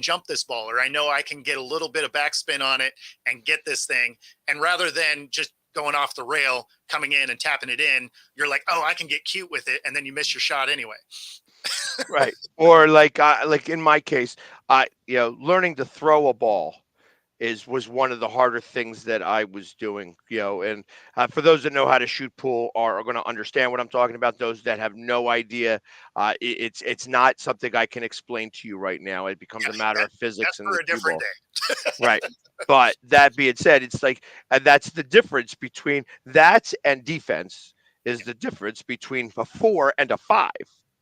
jump this ball, or I know I can get a little bit of backspin on it and get this thing. And rather than just going off the rail, coming in and tapping it in, you're like, oh, I can get cute with it. And then you miss your shot anyway. Right. Or like in my case, learning to throw a ball was one of the harder things that I was doing, and for those that know how to shoot pool are going to understand what I'm talking about. Those that have no idea, it's not something I can explain to you right now. It becomes a matter of physics and for a different day. Right. But that being said, it's like, and that's the difference between that and defense is the difference between a 4 and a 5.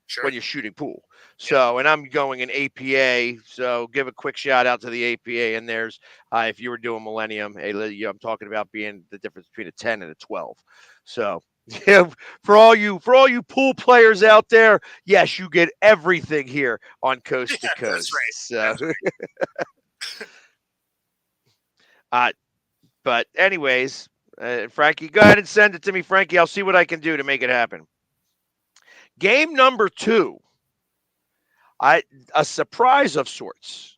Sure. When you're shooting pool. So, and I'm going in APA. So give a quick shout out to the APA. And there's, if you were doing Millennium, I'm talking about being the difference between a 10 and a 12. So for all you pool players out there, yes, you get everything here on Coast to Coast. That's right. So, but anyways, Frankie, go ahead and send it to me, Frankie. I'll see what I can do to make it happen. Game number 2, a surprise of sorts,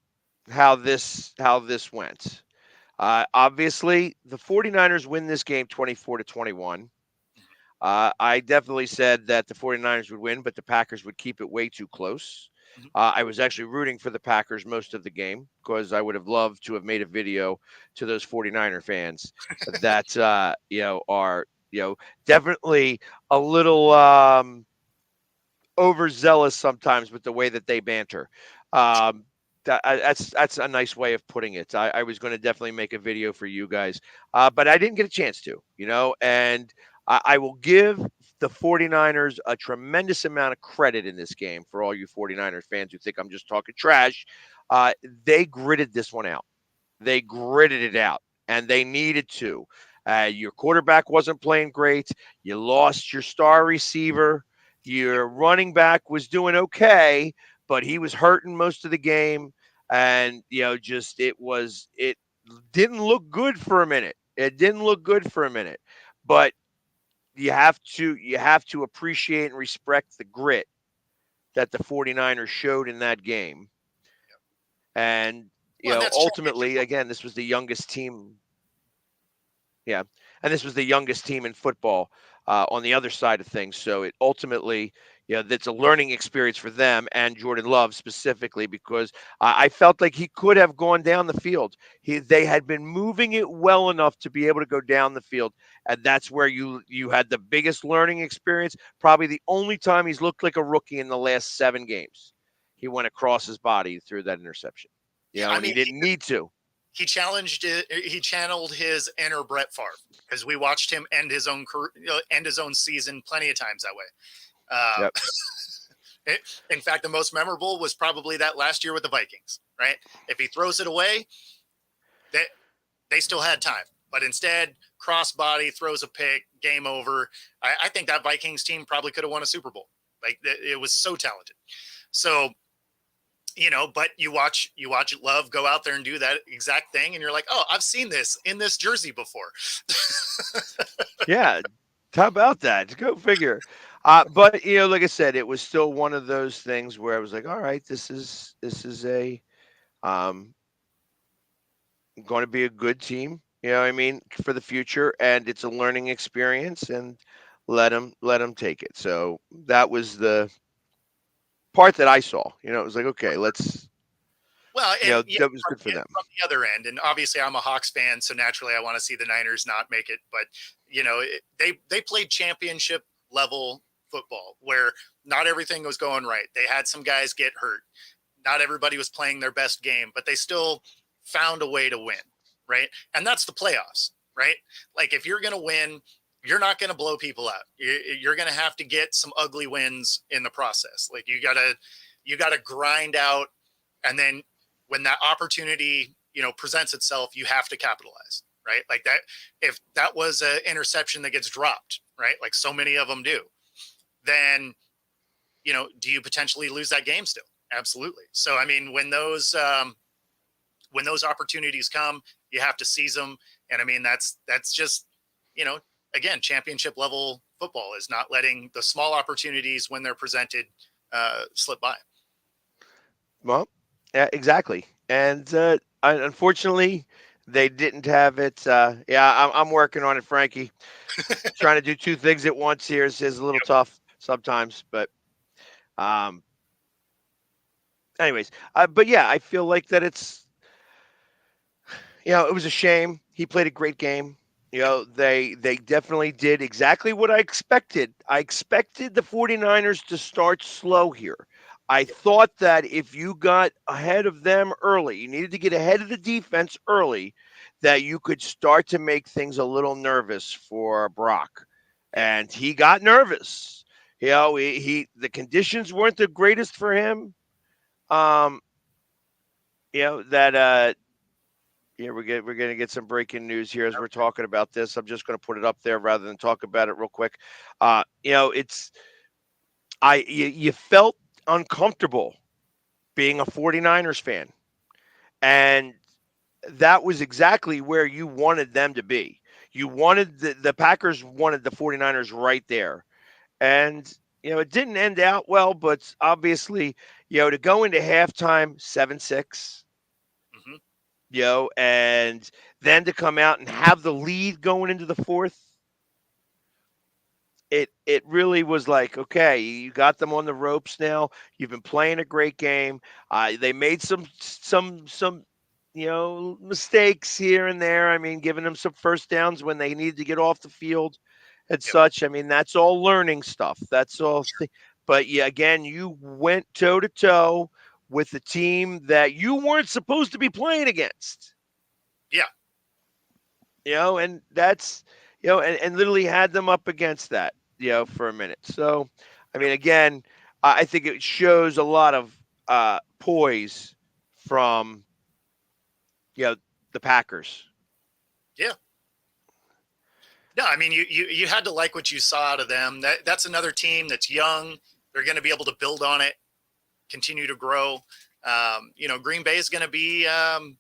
how this went. Obviously, the 49ers win this game 24-21. I definitely said that the 49ers would win, but the Packers would keep it way too close. I was actually rooting for the Packers most of the game because I would have loved to have made a video to those 49er fans that, are, definitely a little overzealous sometimes with the way that they banter. That's a nice way of putting it. I was going to definitely make a video for you guys, but I didn't get a chance to, and I will give the 49ers a tremendous amount of credit in this game for all you 49ers fans who think I'm just talking trash. They gritted this one out. They gritted it out, and they needed to. Your quarterback wasn't playing great. You lost your star receiver. Your running back was doing okay, but he was hurting most of the game. And, it didn't look good for a minute. But you have to appreciate and respect the grit that the 49ers showed in that game. And, ultimately, again, this was the youngest team. Yeah. and this was the youngest team in football on the other side of things. So it ultimately, that's a learning experience for them and Jordan Love specifically because I felt like he could have gone down the field. They had been moving it well enough to be able to go down the field, and that's where you had the biggest learning experience. Probably the only time he's looked like a rookie in the last 7 games. He went across his body through that interception, Yeah, I and he mean, didn't need to. he challenged it. He channeled his inner Brett Favre because we watched him end his own career, end his own season plenty of times that way. Yep. In fact, the most memorable was probably that last year with the Vikings. Right? If he throws it away, they still had time, but instead, crossbody throws a pick, game over. I think that Vikings team probably could have won a Super Bowl. Like it was so talented. So but you watch Love go out there and do that exact thing, and you're like, oh, I've seen this in this jersey before. Yeah. How about that? Go figure. But like I said, it was still one of those things where I was like, all right, this is a um going to be a good team. You know what I mean, for the future, and it's a learning experience, and let them take it. So that was the part that I saw. It was like, okay, let's. Well, and That was good for them. from the other end, and obviously I'm a Hawks fan, so naturally I want to see the Niners not make it. But they played championship level football where not everything was going right. They had some guys get hurt. Not everybody was playing their best game, but they still found a way to win, right? And that's the playoffs, right? Like if you're going to win, you're not going to blow people out. You're going to have to get some ugly wins in the process. Like you got to grind out, and then when that opportunity, presents itself, you have to capitalize, right? Like that, if that was an interception that gets dropped, right? Like so many of them do, then, do you potentially lose that game still? Absolutely. So, I mean, when those opportunities come, you have to seize them. And I mean, that's just, again, championship level football is not letting the small opportunities when they're presented slip by. Well, yeah, exactly. And unfortunately, they didn't have it. Yeah, I'm working on it, Frankie. Trying to do two things at once here is a little tough sometimes, but anyways, but yeah, I feel like that it was a shame. He played a great game. They definitely did exactly what I expected. I expected the 49ers to start slow here. I thought that if you got ahead of them early, you needed to get ahead of the defense early, that you could start to make things a little nervous for Brock. And he got nervous. The conditions weren't the greatest for him. That yeah, we're gonna get some breaking news here as we're talking about this. I'm just gonna put it up there rather than talk about it real quick. You felt uncomfortable being a 49ers fan, and that was exactly where you wanted them to be. You wanted the Packers wanted the 49ers right there. And it didn't end out well, but obviously, to go into halftime 7-6, and then to come out and have the lead going into the fourth, it really was like, okay, you got them on the ropes now. You've been playing a great game. They made some mistakes here and there. I mean, giving them some first downs when they needed to get off the field and such. I mean, that's all learning stuff. That's all. But yeah, again, you went toe to toe with the team that you weren't supposed to be playing against. Yeah. And that's, and literally had them up against that, for a minute. So, I mean, again, I think it shows a lot of poise from, the Packers. Yeah. No, I mean, you had to like what you saw out of them. That's another team that's young. They're going to be able to build on it, continue to grow. Green Bay is going to be, they're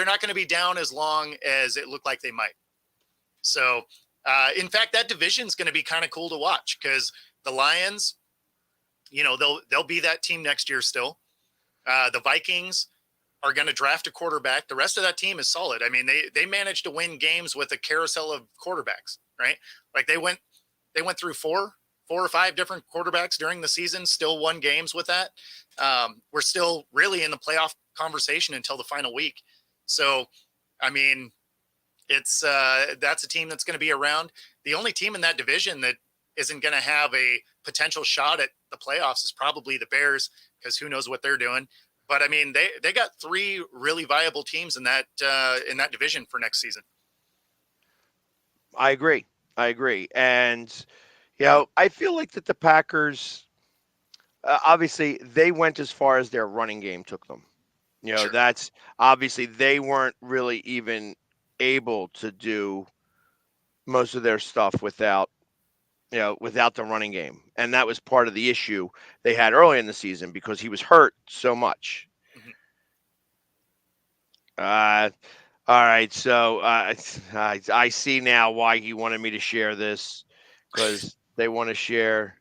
not going to be down as long as it looked like they might. So, in fact, that division is going to be kind of cool to watch because the Lions, they'll be that team next year still. The Vikings, are going to draft a quarterback. The rest of that team is solid. I mean, they managed to win games with a carousel of quarterbacks, right? Like they went through four or five different quarterbacks during the season, still won games with that. We're still really in the playoff conversation until the final week. So, I mean, it's that's a team that's going to be around. The only team in that division that isn't going to have a potential shot at the playoffs is probably the Bears, because who knows what they're doing. But I mean, they got three really viable teams in that division for next season. I agree. And I feel like that the Packers, obviously, they went as far as their running game took them. Sure. That's obviously they weren't really even able to do most of their stuff without the running game. And that was part of the issue they had early in the season because he was hurt so much. Mhm. All right. So I see now why he wanted me to share this, because they want to share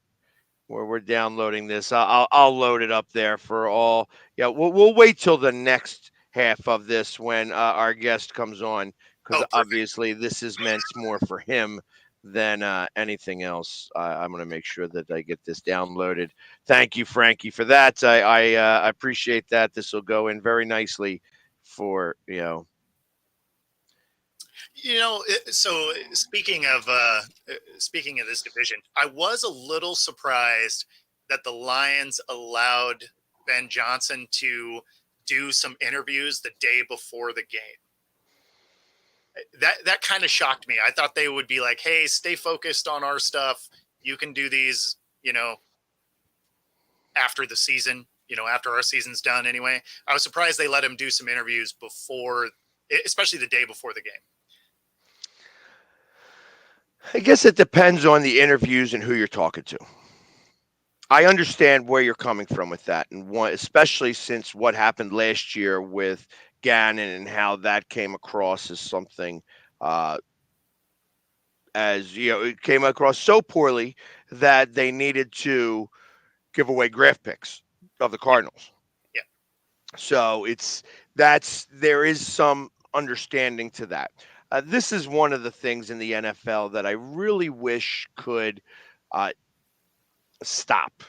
where we're downloading this. I'll load it up there for all. Yeah, we'll wait till the next half of this when our guest comes on, because Oh, perfect. obviously this is meant more for him than anything else. I'm going to make sure that I get this downloaded. Thank you, Frankie, for that. I appreciate that. This will go in very nicely for So speaking of this division, I was a little surprised that the Lions allowed Ben Johnson to do some interviews the day before the game. That kind of shocked me. I thought they would be like, "Hey, stay focused on our stuff. You can do these, after the season, after our season's done anyway." I was surprised they let him do some interviews before, especially the day before the game. I guess it depends on the interviews and who you're talking to. I understand where you're coming from with that, and especially since what happened last year with Gannon and how that came across as something, uh, it came across so poorly that they needed to give away draft picks of the Cardinals. Yeah. So there is some understanding to that. This is one of the things in the NFL that I really wish could uh, stop.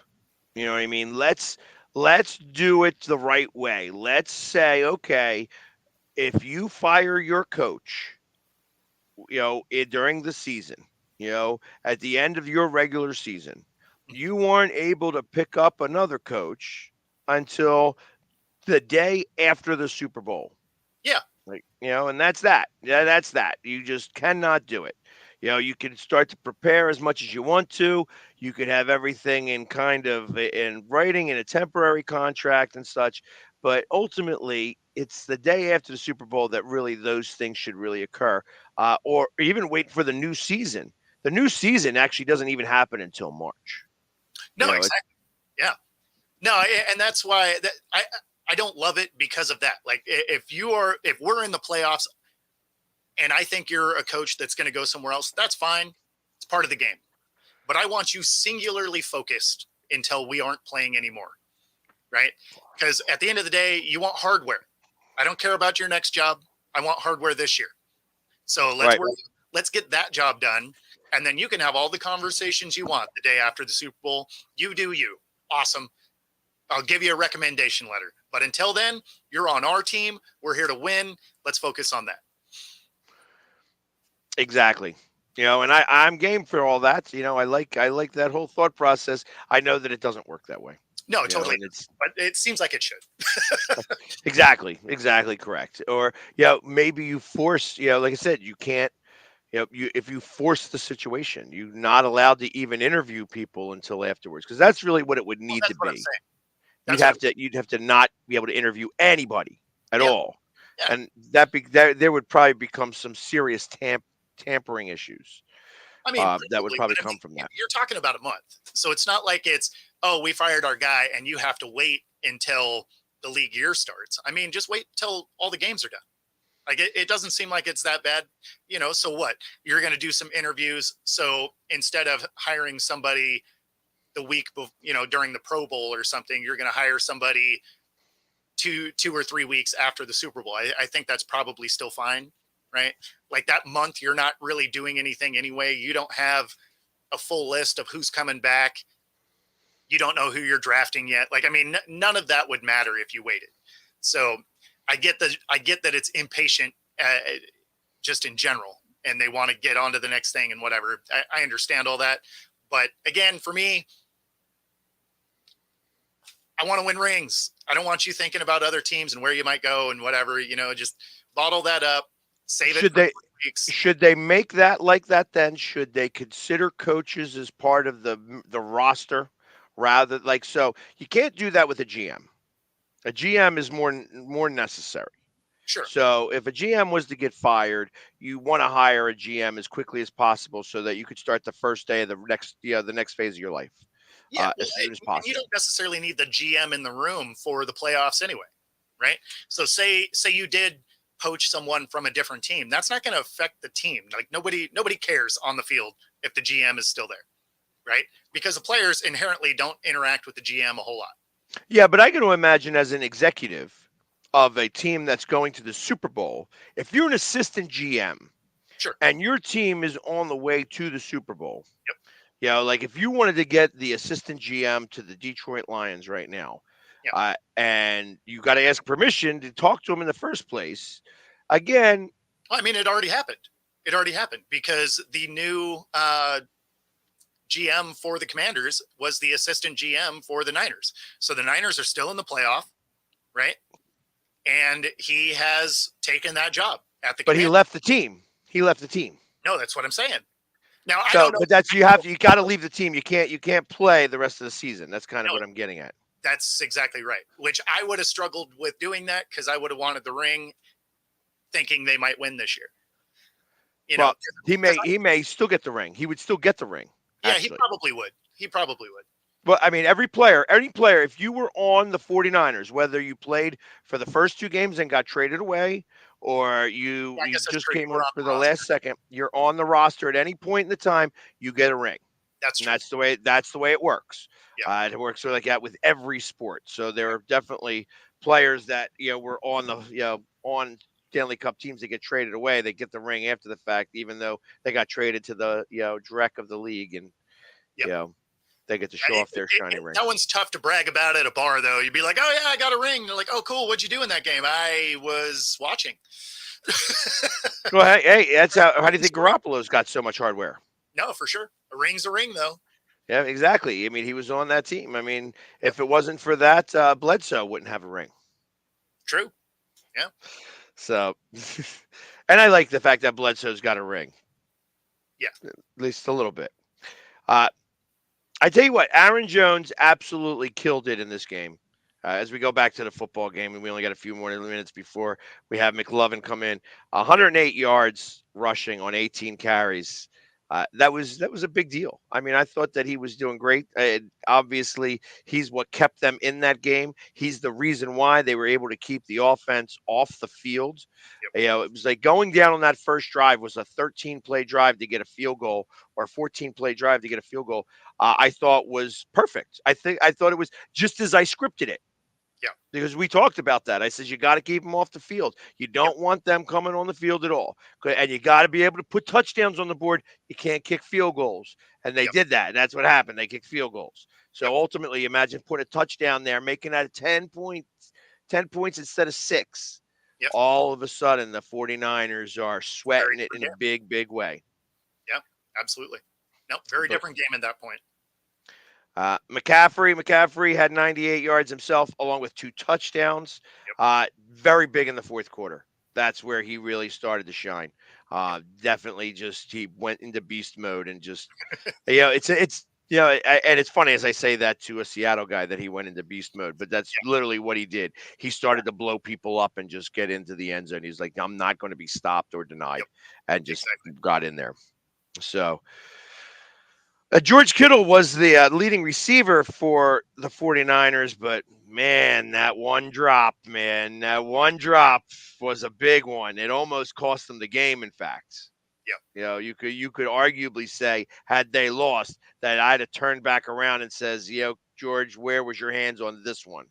You know what I mean? Let's do it the right way. Let's say, okay, if you fire your coach, during the season, at the end of your regular season, you aren't able to pick up another coach until the day after the Super Bowl. Yeah. And that's that. Yeah, that's that. You just cannot do it. You can start to prepare as much as you want to. You could have everything in writing in a temporary contract and such. But ultimately, it's the day after the Super Bowl that really those things should really occur, or even wait for the new season. The new season actually doesn't even happen until March. No, exactly. Yeah. No, and that's why I don't love it because of that. Like if we're in the playoffs and I think you're a coach that's going to go somewhere else, that's fine. It's part of the game. But I want you singularly focused until we aren't playing anymore. Right? Because at the end of the day, you want hardware. I don't care about your next job. I want hardware this year. So let's get that job done. And then you can have all the conversations you want the day after the Super Bowl. You do you. Awesome. I'll give you a recommendation letter. But until then, you're on our team. We're here to win. Let's focus on that. Exactly. And I'm game for all that. I like that whole thought process. I know that it doesn't work that way. No, totally. But it seems like it should. Exactly correct. Or maybe you force. Like I said, you can't. If you force the situation, you're not allowed to even interview people until afterwards, because that's really what it would need to be. You'd have to not be able to interview anybody at all, and there would probably become some serious tampering issues. I mean, that would probably come from that. You're talking about a month, so it's not like it's, oh, we fired our guy and you have to wait until the league year starts. I mean, just wait till all the games are done. Like it doesn't seem like it's that bad, so what? You're going to do some interviews. So instead of hiring somebody the week, during the Pro Bowl or something, you're going to hire somebody two or 3 weeks after the Super Bowl. I think that's probably still fine, right? Like that month, you're not really doing anything anyway. You don't have a full list of who's coming back. You don't know who you're drafting yet. Like, I mean, none of that would matter if you waited. So I get that it's impatient just in general, and they want to get on to the next thing and whatever. I understand all that. But again, for me, I want to win rings. I don't want you thinking about other teams and where you might go and whatever, just bottle that up, save it for weeks. Should they make that like that then? Should they consider coaches as part of the roster rather so you can't do that with a GM. A GM is more necessary. Sure. So if a GM was to get fired, you want to hire a GM as quickly as possible so that you could start the first day of the next phase of your life. Yeah, as soon as possible. You don't necessarily need the GM in the room for the playoffs anyway, right? So say you did poach someone from a different team, that's not going to affect the team. Like nobody cares on the field if the GM is still there, right? Because the players inherently don't interact with the GM a whole lot. Yeah, but I can imagine as an executive of a team that's going to the Super Bowl, if you're an assistant GM, sure, and your team is on the way to the Super Bowl, yep. Like if you wanted to get the assistant GM to the Detroit Lions right now, and you got to ask permission to talk to him in the first place, again. I mean, it already happened. It already happened because the new GM for the Commanders was the assistant GM for the Niners. So the Niners are still in the playoff, right? And he has taken that job at the. But Commanders. He left the team. No, that's what I'm saying. Now, I don't know. But that's you got to leave the team. You can't play the rest of the season. That's kind of what I'm getting at. That's exactly right. Which I would have struggled with doing that because I would have wanted the ring, thinking they might win this year. He may still get the ring. He would still get the ring. Yeah, actually. He probably would. But I mean, any player, if you were on the 49ers, whether you played for the first 2 games and got traded away, or you just came on for the last second, you're on the roster at any point in the time, you get a ring. That's true. And that's the way it works. Yeah. It works like that with every sport. So there are definitely players that were on the on Stanley Cup teams that get traded away. They get the ring after the fact, even though they got traded to the dreck of the league, and they get to show off their shiny ring. That one's tough to brag about at a bar, though. You'd be like, "Oh yeah, I got a ring." They're like, "Oh cool, what'd you do in that game?" I was watching. Well, hey, that's how do you think Garoppolo's got so much hardware? No, for sure. A ring's a ring, though. Yeah, exactly. I mean, he was on that team. I mean, if it wasn't for that, Bledsoe wouldn't have a ring. True. Yeah. So, and I like the fact that Bledsoe's got a ring. Yeah. At least a little bit. I tell you what, Aaron Jones absolutely killed it in this game. As we go back to the football game, and we only got a few more minutes before we have McLovin come in, 108 yards rushing on 18 carries. That was a big deal. I mean, I thought that he was doing great. Obviously, he's what kept them in that game. He's the reason why they were able to keep the offense off the field. Yep. It was like going down on that first drive was a 13-play drive to get a field goal, or a 14-play drive to get a field goal. I thought was perfect. I thought it was just as I scripted it. Yeah, because we talked about that. I said you got to keep them off the field. You don't want them coming on the field at all, and you got to be able to put touchdowns on the board. You can't kick field goals, and they did that. And that's what happened. They kicked field goals. So ultimately, imagine putting a touchdown there, making that 10 points instead of 6. Yep. All of a sudden, the 49ers are sweating it in a big, big way. Yeah, absolutely. No, very different game at that point. McCaffrey had 98 yards himself, along with 2 touchdowns. Yep. Very big in the fourth quarter. That's where he really started to shine. Definitely, he went into beast mode and just, it's and it's funny as I say that to a Seattle guy that he went into beast mode, but that's literally what he did. He started to blow people up and just get into the end zone. He's like, I'm not going to be stopped or denied, and just got in there. So. George Kittle was the leading receiver for the 49ers, but man, that one drop was a big one. It almost cost them the game, in fact. Yeah. You could arguably say, had they lost, that I'd have turned back around and says, George, where was your hands on this one?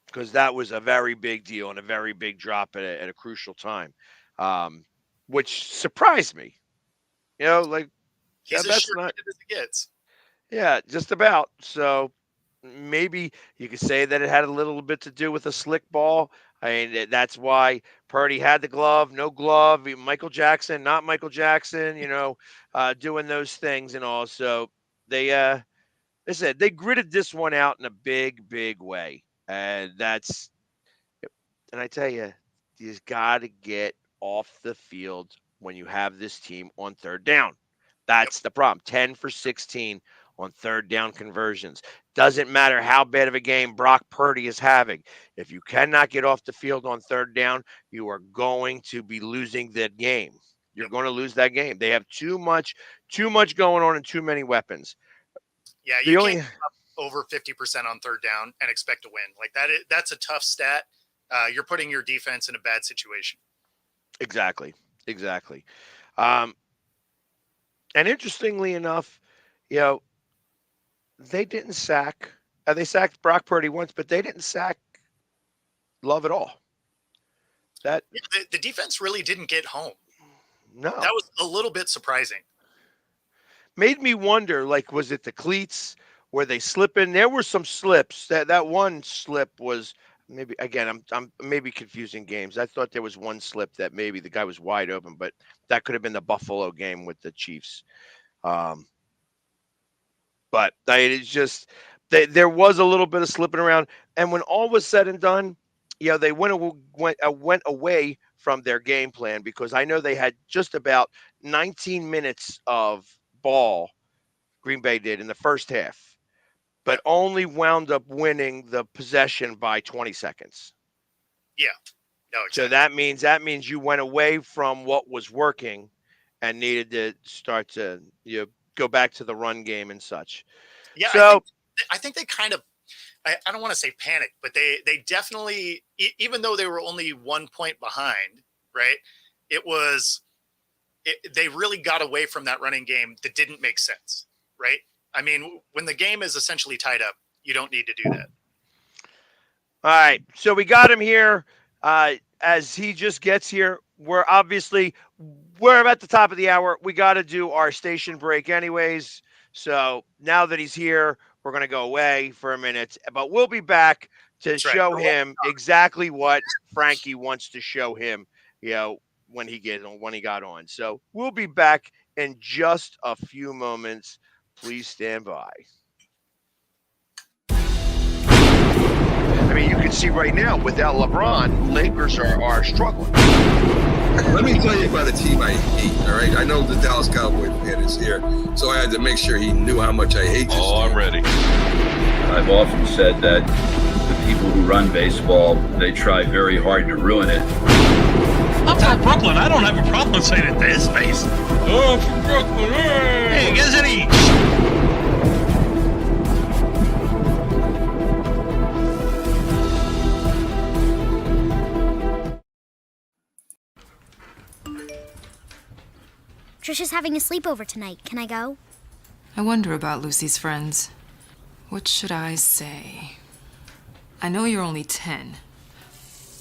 because that was a very big deal and a very big drop at a crucial time, um, which surprised me. Like He's as that's not. sure-handed as it gets. Yeah, just about. So maybe you could say that it had a little bit to do with a slick ball. I mean, that's why Purdy had the glove, no glove. Michael Jackson, not Michael Jackson. Doing those things and all. So they said they gritted this one out in a big, big way, and I tell you got to get off the field when you have this team on third down. Yep. That's the problem. 10 for 16 on third down conversions. Doesn't matter how bad of a game Brock Purdy is having. If you cannot get off the field on third down, you are going to be losing that game. You're going to lose that game. They have too much going on and too many weapons. Yeah, The you only can't give up over 50% on third down and expect to win. Like that's a tough stat. You're putting your defense in a bad situation. Exactly. And interestingly enough, they didn't sack. They sacked Brock Purdy once, but they didn't sack Love at all. That The defense really didn't get home. no. That was a little bit surprising. Made me wonder, like, was it the cleats? Were they slipping? There were some slips. That one slip was maybe, again, I'm maybe confusing games. I thought there was one slip that maybe the guy was wide open, but that could have been the Buffalo game with the Chiefs. But it's just there was a little bit of slipping around, and when all was said and done, they went away from their game plan, because I know they had just about 19 minutes of ball. Green Bay did in the first half, but only wound up winning the possession by 20 seconds. Yeah. No, exactly. So that means you went away from what was working and needed to start to go back to the run game and such. Yeah, So I think they kind of, I don't want to say panicked, but they definitely, even though they were only 1 point behind, right? They really got away from that running game that didn't make sense, right? I mean, when the game is essentially tied up, you don't need to do that. all right, so we got him here. As he just gets here, we're at the top of the hour. We got to do our station break anyways. So now that he's here, we're going to go away for a minute, but we'll be back to show him exactly what Frankie wants to show him, when he got on. So we'll be back in just a few moments. Please stand by. I mean, you can see right now, without LeBron, Lakers are struggling. Let me tell you about a team I hate, all right? I know the Dallas Cowboy fan is here, so I had to make sure he knew how much I hate this team. I'm ready. I've often said that the people who run baseball, they try very hard to ruin it. I'm from Brooklyn. I don't have a problem saying it to his face. I'm from Brooklyn. Hey, guess any. Trisha's having a sleepover tonight. Can I go? I wonder about Lucy's friends. What should I say? I know you're only 10,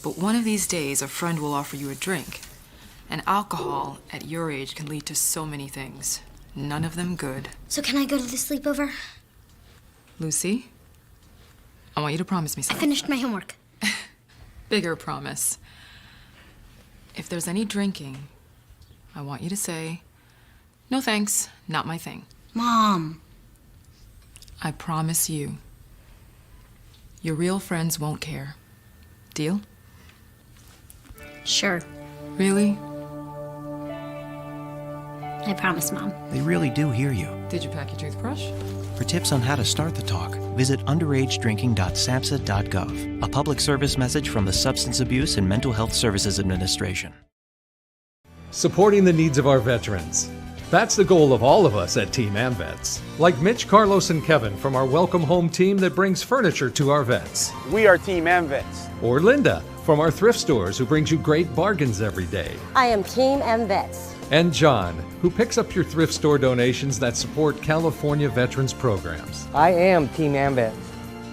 but one of these days a friend will offer you a drink. And alcohol at your age can lead to so many things. None of them good. So can I go to the sleepover? Lucy, I want you to promise me I something. finished my homework. Bigger promise. If there's any drinking, I want you to say, "No thanks, not my thing." Mom. I promise you. Your real friends won't care. Deal? Sure. Really? I promise, Mom. They really do hear you. Did you pack your toothbrush? For tips on how to start the talk, visit underagedrinking.samhsa.gov. A public service message from the Substance Abuse and Mental Health Services Administration. Supporting the needs of our veterans. That's the goal of all of us at Team AmVets. Like Mitch, Carlos, and Kevin from our Welcome Home team that brings furniture to our vets. We are Team AmVets. Or Linda from our thrift stores who brings you great bargains every day. I am Team AmVets. And John, who picks up your thrift store donations that support California veterans programs. I am Team AmVets.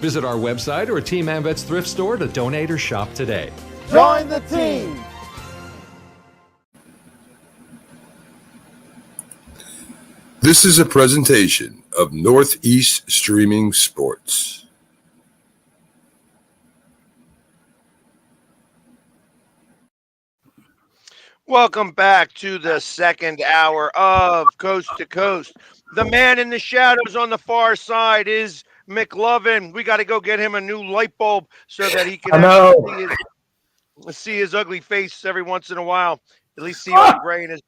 Visit our website or Team AmVets thrift store to donate or shop today. Join the team. This is a presentation of Northeast Streaming Sports. Welcome back to the second hour of Coast to Coast. The man in the shadows on the far side is McLovin. We got to go get him a new light bulb so that he can actually see his ugly face every once in a while. At least see all the gray in his.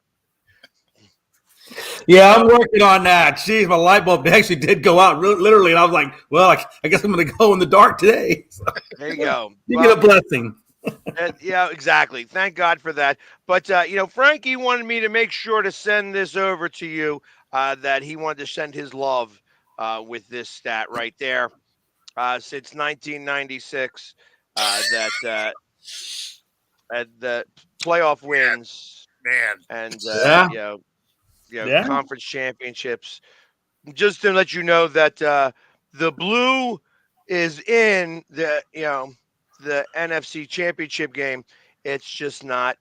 Yeah, I'm working on that. Jeez, my light bulb actually did go out literally, and I was like, well, I guess I'm going to go in the dark today. So, there you go. You get a blessing. Yeah, exactly. Thank God for that. But, Frankie wanted me to make sure to send this over to you, that he wanted to send his love with this stat right there. Since 1996, that the playoff wins and, conference championships. Just to let you know that the blue is in the NFC championship game. It's just not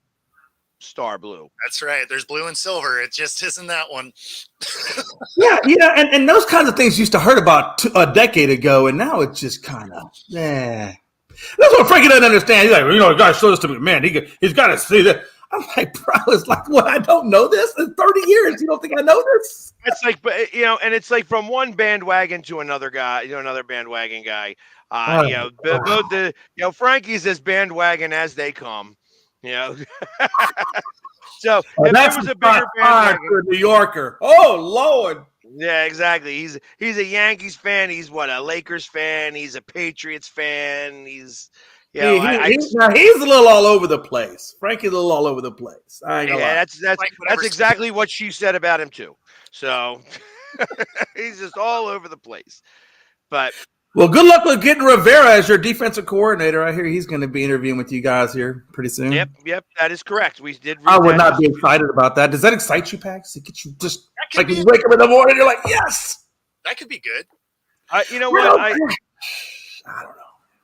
star blue. That's right. There's blue and silver. It just isn't that one. yeah, and those kinds of things used to hurt about a decade ago, and now it's just kind of, That's what Frankie doesn't understand. He's like, you got to show this to me. Man, he's got to see that. I'm like, bro, it's like, what? I don't know this? In 30 years, you don't think I know this? It's like, and it's like from one bandwagon to another guy, another bandwagon guy. Both the, Frankie's as bandwagon as they come, So if that's there was a bigger bandwagon, for a New Yorker. Oh Lord. Yeah, exactly. He's a Yankees fan. He's a Lakers fan. He's a Patriots fan. He's he's a little all over the place. Frankie's a little all over the place. I ain't gonna lie. That's exactly what she said about him too. So he's just all over the place. But well, good luck with getting Rivera as your defensive coordinator. I hear he's going to be interviewing with you guys here pretty soon. Yep, that is correct. We did. I would not be excited about that. Does that excite you, Pax? To get you just like you wake up in the morning, you're like, yes, that could be good. You know what? I don't know.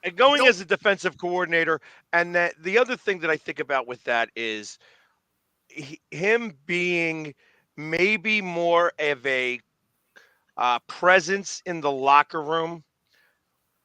And going as a defensive coordinator, and the other thing that I think about with that is him being maybe more of a presence in the locker room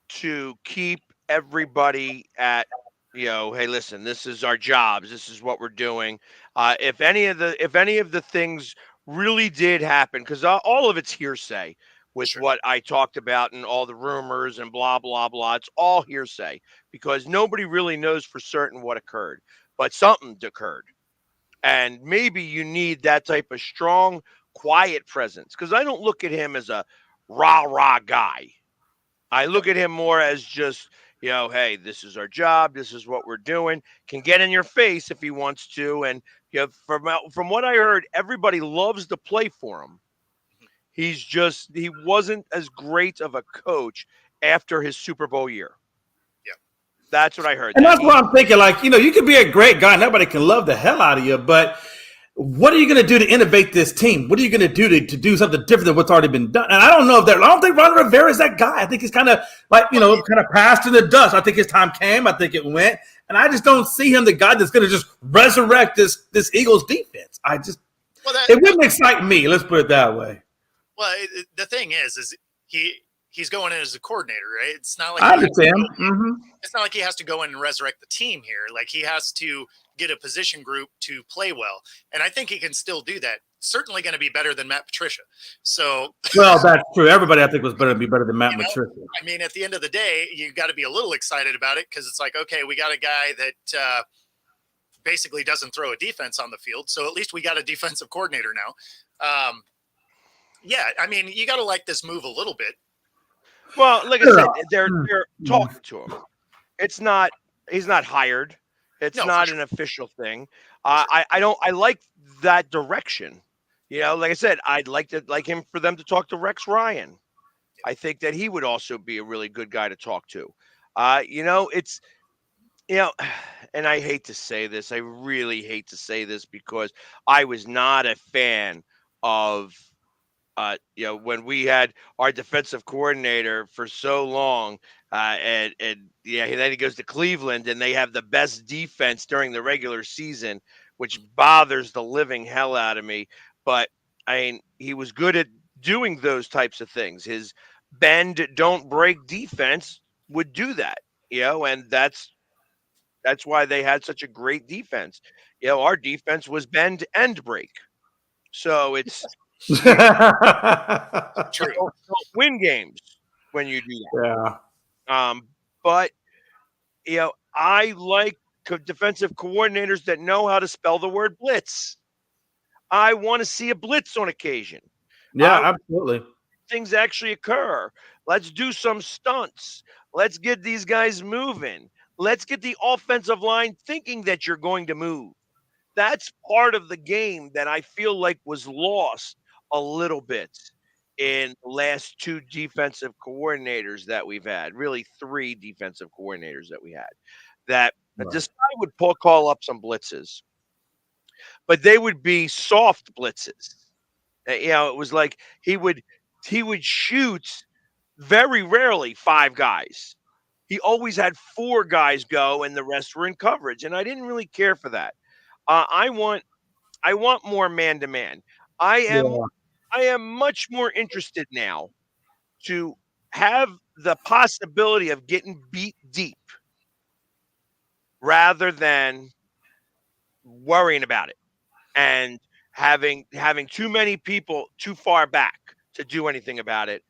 to keep everybody at, hey, listen, this is our jobs. This is what we're doing. If any of the things really did happen, because all of it's hearsay with what I talked about and all the rumors and blah, blah, blah. It's all hearsay because nobody really knows for certain what occurred, but something occurred. And maybe you need that type of strong, quiet presence, because I don't look at him as a rah-rah guy. I look at him more as just, hey, this is our job. This is what we're doing. Can get in your face if he wants to. And from what I heard, everybody loves to play for him. He wasn't as great of a coach after his Super Bowl year. Yeah. That's what I heard. And that's what I'm thinking. Like, you could be a great guy. Nobody can love the hell out of you. But what are you going to do to innovate this team? What are you going to do to do something different than what's already been done? And I don't think Ron Rivera is that guy. I think he's kind of like, kind of passed in the dust. I think his time came. I think it went. And I just don't see him the guy that's going to just resurrect this Eagles defense. It wouldn't excite me. Let's put it that way. Well, the thing is he's going in as a coordinator, right? It's not like I understand. It's not like he has to go in and resurrect the team here. Like he has to get a position group to play well, and I think he can still do that. Certainly going to be better than Matt Patricia. So, well, that's true. Everybody I think was better than Matt Patricia. I mean, at the end of the day, you got to be a little excited about it because it's like, okay, we got a guy that basically doesn't throw a defense on the field, so at least we got a defensive coordinator now. Yeah, I mean, you got to like this move a little bit. Well, like I said, they're talking to him. He's not hired. It's not an official thing. I like that direction. Like I said, I'd like him for them to talk to Rex Ryan. I think that he would also be a really good guy to talk to. It's and I hate to say this. I really hate to say this because I was not a fan of when we had our defensive coordinator for so long And yeah, then he goes to Cleveland, and they have the best defense during the regular season, which bothers the living hell out of me. But I mean, he was good at doing those types of things. His bend, don't break defense would do that, and that's why they had such a great defense. Our defense was bend and break. So it's you True. don't win games when you do Yeah. that. But I like defensive coordinators that know how to spell the word blitz. I want to see a blitz on occasion. Yeah, absolutely. Things actually occur. Let's do some stunts. Let's get these guys moving. Let's get the offensive line thinking that you're going to move. That's part of the game that I feel like was lost a little bit in the last two defensive coordinators that we've had, really three defensive coordinators that we had, that this guy would call up some blitzes, but they would be soft blitzes. It was like he would shoot very rarely five guys. He always had four guys go, and the rest were in coverage, and I didn't really care for that. I want more man to man. I am much more interested now to have the possibility of getting beat deep rather than worrying about it and having too many people too far back to do anything about it.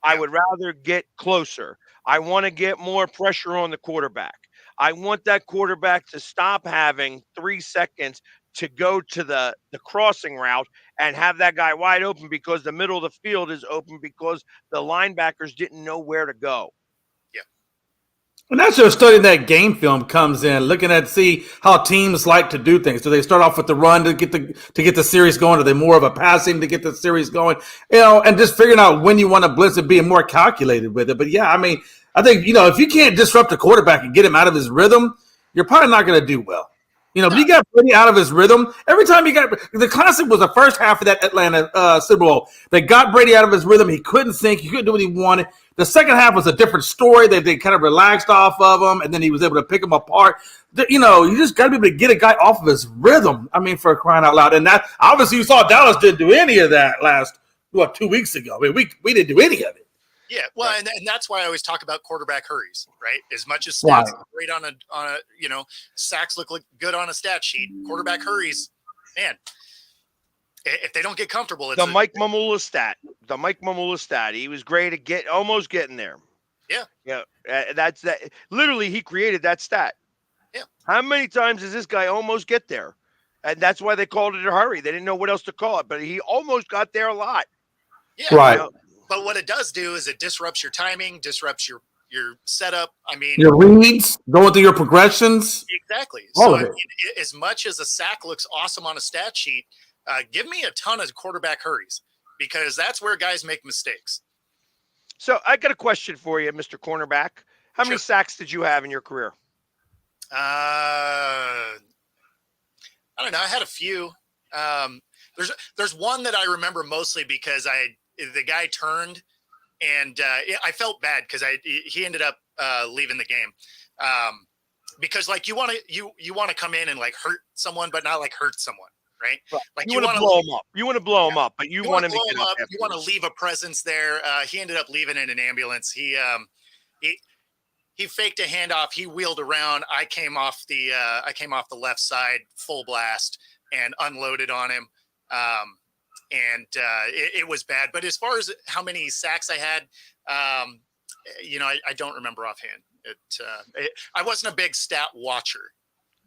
I would rather get closer. I want to get more pressure on the quarterback. I want that quarterback to stop having 3 seconds to go to the crossing route and have that guy wide open because the middle of the field is open because the linebackers didn't know where to go. And that's where studying that game film comes in, looking at see how teams like to do things. Do they start off with the run to get the series going? Are they more of a passing to get the series going? And just figuring out when you want to blitz and being more calculated with it. But yeah, I mean, I think if you can't disrupt a quarterback and get him out of his rhythm, you're probably not going to do well. If you got Brady out of his rhythm, every time the classic was the first half of that Atlanta Super Bowl. They got Brady out of his rhythm. He couldn't think. He couldn't do what he wanted. The second half was a different story. They kind of relaxed off of him, and then he was able to pick him apart. You just got to be able to get a guy off of his rhythm. I mean, for crying out loud. And that obviously you saw Dallas didn't do any of that last 2 weeks ago. I mean, we didn't do any of it. Yeah, well, and that's why I always talk about quarterback hurries, right? As much as stats look great on a sacks look good on a stat sheet, quarterback hurries, man, if they don't get comfortable, it's Mike Mamula stat. The Mike Mamula stat. He was great at almost getting there. Yeah. That's that. Literally, he created that stat. Yeah. How many times does this guy almost get there? And that's why they called it a hurry. They didn't know what else to call it, but he almost got there a lot. Yeah. Right. But what it does do is it disrupts your timing, disrupts your setup. I mean, your reads, going through your progressions. Exactly. All So of I it. mean, as much as a sack looks awesome on a stat sheet, give me a ton of quarterback hurries because that's where guys make mistakes. So I got a question for you, Mr. Cornerback. How many sacks did you have in your career? I don't know. I had a few. There's one that I remember mostly because the guy turned and I felt bad because he ended up leaving the game because like you want to come in and like hurt someone but not like hurt someone, right? Like you want to blow him up. You want to blow him up, but you want him to get up. You want to leave a presence there. He ended up leaving in an ambulance. He faked a handoff. He wheeled around. I came off the left side full blast and unloaded on him. It was bad. But as far as how many sacks I had, I don't remember offhand. I wasn't a big stat watcher.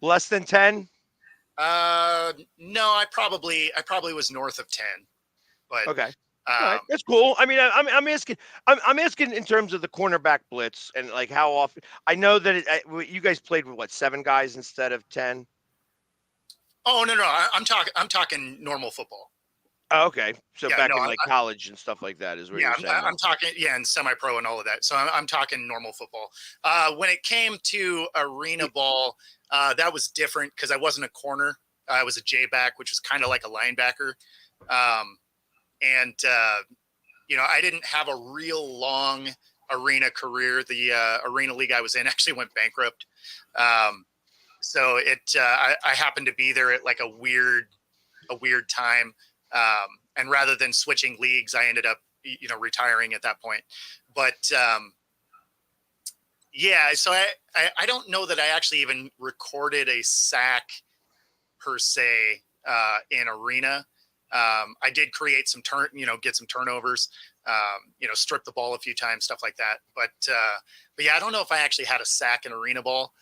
Less than 10? No, I probably was north of 10. But okay. All right, that's cool. I mean, I'm asking in terms of the cornerback blitz and like how often. I know that you guys played with 7 guys instead of 10. Oh no, I'm talking normal football. Oh, okay, so Yeah, back in college and stuff like that is what you're saying. I'm talking and semi-pro and all of that. So I'm talking normal football. When it came to arena ball, that was different because I wasn't a corner. I was a J-back, which was kind of like a linebacker. I didn't have a real long arena career. The arena league I was in actually went bankrupt. So I happened to be there at like a weird time. And rather than switching leagues, I ended up, retiring at that point. But yeah, so I don't know that I actually even recorded a sack per se in arena. I did create some get some turnovers, strip the ball a few times, stuff like that. But yeah, I don't know if I actually had a sack in arena ball.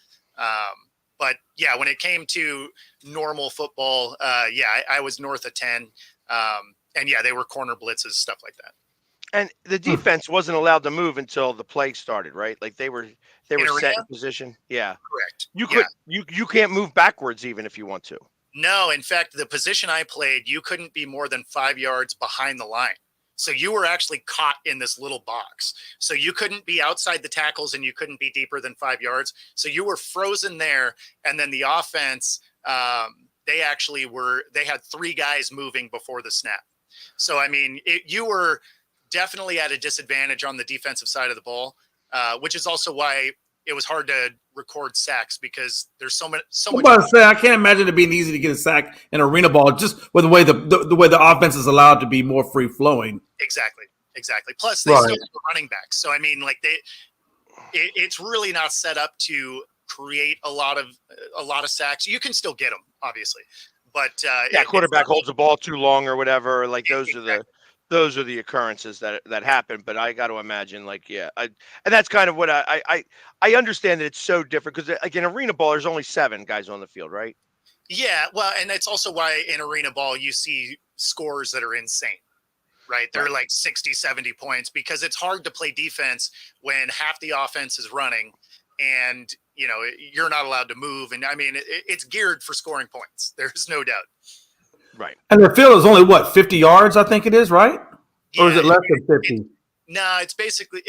But yeah, when it came to normal football, I was north of 10. And yeah, they were corner blitzes, stuff like that. And the defense wasn't allowed to move until the play started, right? Like they were set in position. Yeah. Correct. You can't move backwards even if you want to. No, in fact, the position I played, you couldn't be more than 5 yards behind the line. So you were actually caught in this little box. So you couldn't be outside the tackles and you couldn't be deeper than 5 yards. So you were frozen there. And then the offense, they had 3 guys moving before the snap. So, I mean, you were definitely at a disadvantage on the defensive side of the ball, which is also why it was hard to record sacks because there's so much. I'm about to say, I can't imagine it being easy to get a sack in arena ball just with the way the way the offense is allowed to be more free flowing. Exactly. Plus, they still have running backs, so I mean, like it's really not set up to create a lot of sacks. You can still get them, obviously, but quarterback holds the ball too long or whatever. Like those are the occurrences that happen. But I got to imagine, and that's kind of what I understand that it's so different because like in arena ball, there's only 7 guys on the field, right? Yeah, well, and that's also why in arena ball you see scores that are insane, right? They're like 60, 70 points because it's hard to play defense when half the offense is running and you're not allowed to move. And I mean, it's geared for scoring points. There's no doubt. Right. And the field is only 50 yards, I think it is, right? Yeah, or is it less than 50? No, it's basically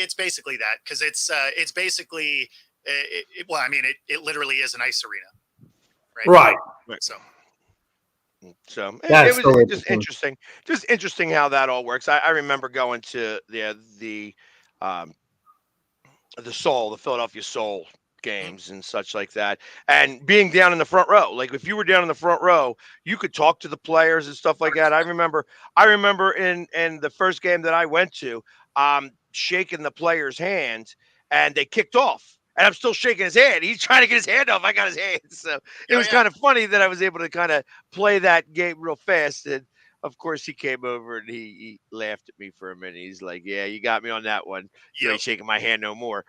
that because it's basically well, I mean, it literally is an ice arena, right? So it was just interesting how that all works. I remember going to the Philadelphia Soul games and such like that, and being down in the front row. Like if you were down in the front row, you could talk to the players and stuff like that. I remember in the first game that I went to, shaking the player's hand, and they kicked off, and I'm still shaking his hand. He's trying to get his hand off. I got his hand, so it was kind of funny that I was able to kind of play that game real fast. And of course, he came over and he laughed at me for a minute. He's like, "Yeah, you got me on that one. You ain't shaking my hand no more."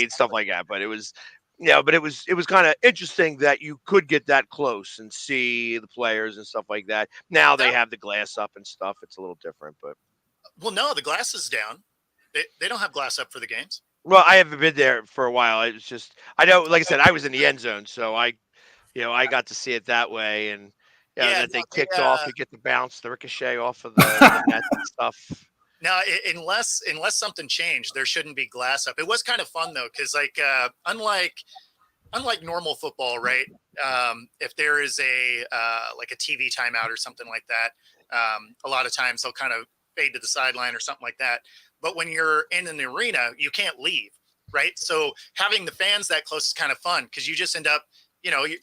Stuff like that. But it was, it was kind of interesting that you could get that close and see the players and stuff like that. Now they have the glass up and stuff. It's a little different, but no, the glass is down. They don't have glass up for the games. Well, I haven't been there for a while. It was just like I said, I was in the end zone, so I got to see it that way and. That they kicked off, you get the bounce, the ricochet off of the net and stuff. Now, unless something changed, there shouldn't be glass up. It was kind of fun though, because unlike normal football, right? If there is a TV timeout or something like that, a lot of times they'll kind of fade to the sideline or something like that. But when you're in an arena, you can't leave, right? So having the fans that close is kind of fun because you just end up.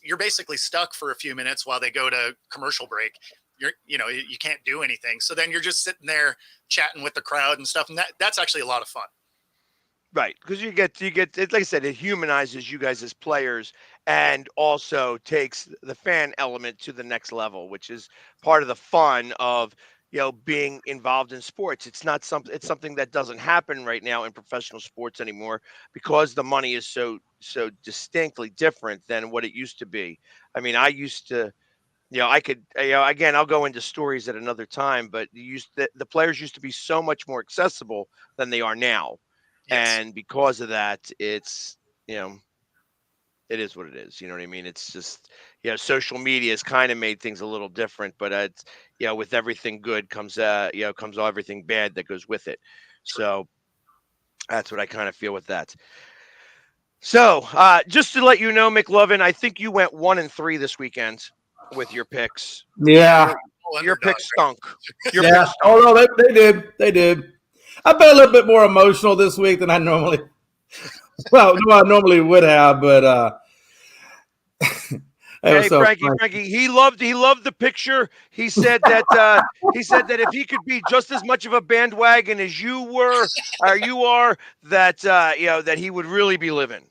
You're basically stuck for a few minutes while they go to commercial break. You can't do anything. So then you're just sitting there chatting with the crowd and stuff. And that's actually a lot of fun. Right. Because you get, like I said, it humanizes you guys as players and also takes the fan element to the next level, which is part of the fun of, being involved in sports. It's something that doesn't happen right now in professional sports anymore because the money is so distinctly different than what it used to be. I mean, I used to, I could, again, I'll go into stories at another time, but the players used to be so much more accessible than they are now. Yes. And because of that, it's, it is what it is. You know what I mean? It's just, social media has kind of made things a little different, but it's, with everything good comes everything bad that goes with it. So that's what I kind of feel with that. So just to let you know, McLovin, I think you went 1-3 this weekend with your picks. Yeah. Your picks stunk. Picks stunk. Oh no, they did. I've been a little bit more emotional this week than I normally would have, but Hey, so Frankie, he loved the picture. He said that if he could be just as much of a bandwagon as you were or you are, that that he would really be living.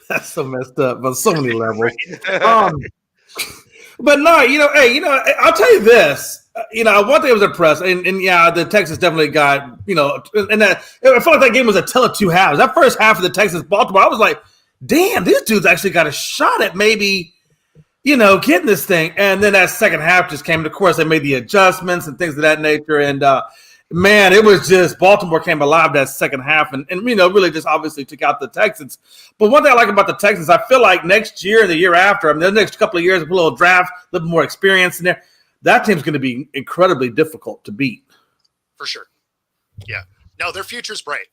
that's so messed up on so many levels. But no, I'll tell you this. One thing I was impressed, and yeah, the Texans definitely got, and that I felt like that game was a tale of two halves. That first half of the Texans Baltimore, I was like, damn, these dudes actually got a shot at maybe, getting this thing. And then that second half just came. And of course, they made the adjustments and things of that nature. And man, it was just Baltimore came alive that second half, and really just obviously took out the Texans. But one thing I like about the Texans, I feel like next year and the year after, the next couple of years, a little draft, a little more experience in there, that team's going to be incredibly difficult to beat. For sure. Yeah. No, their future's bright.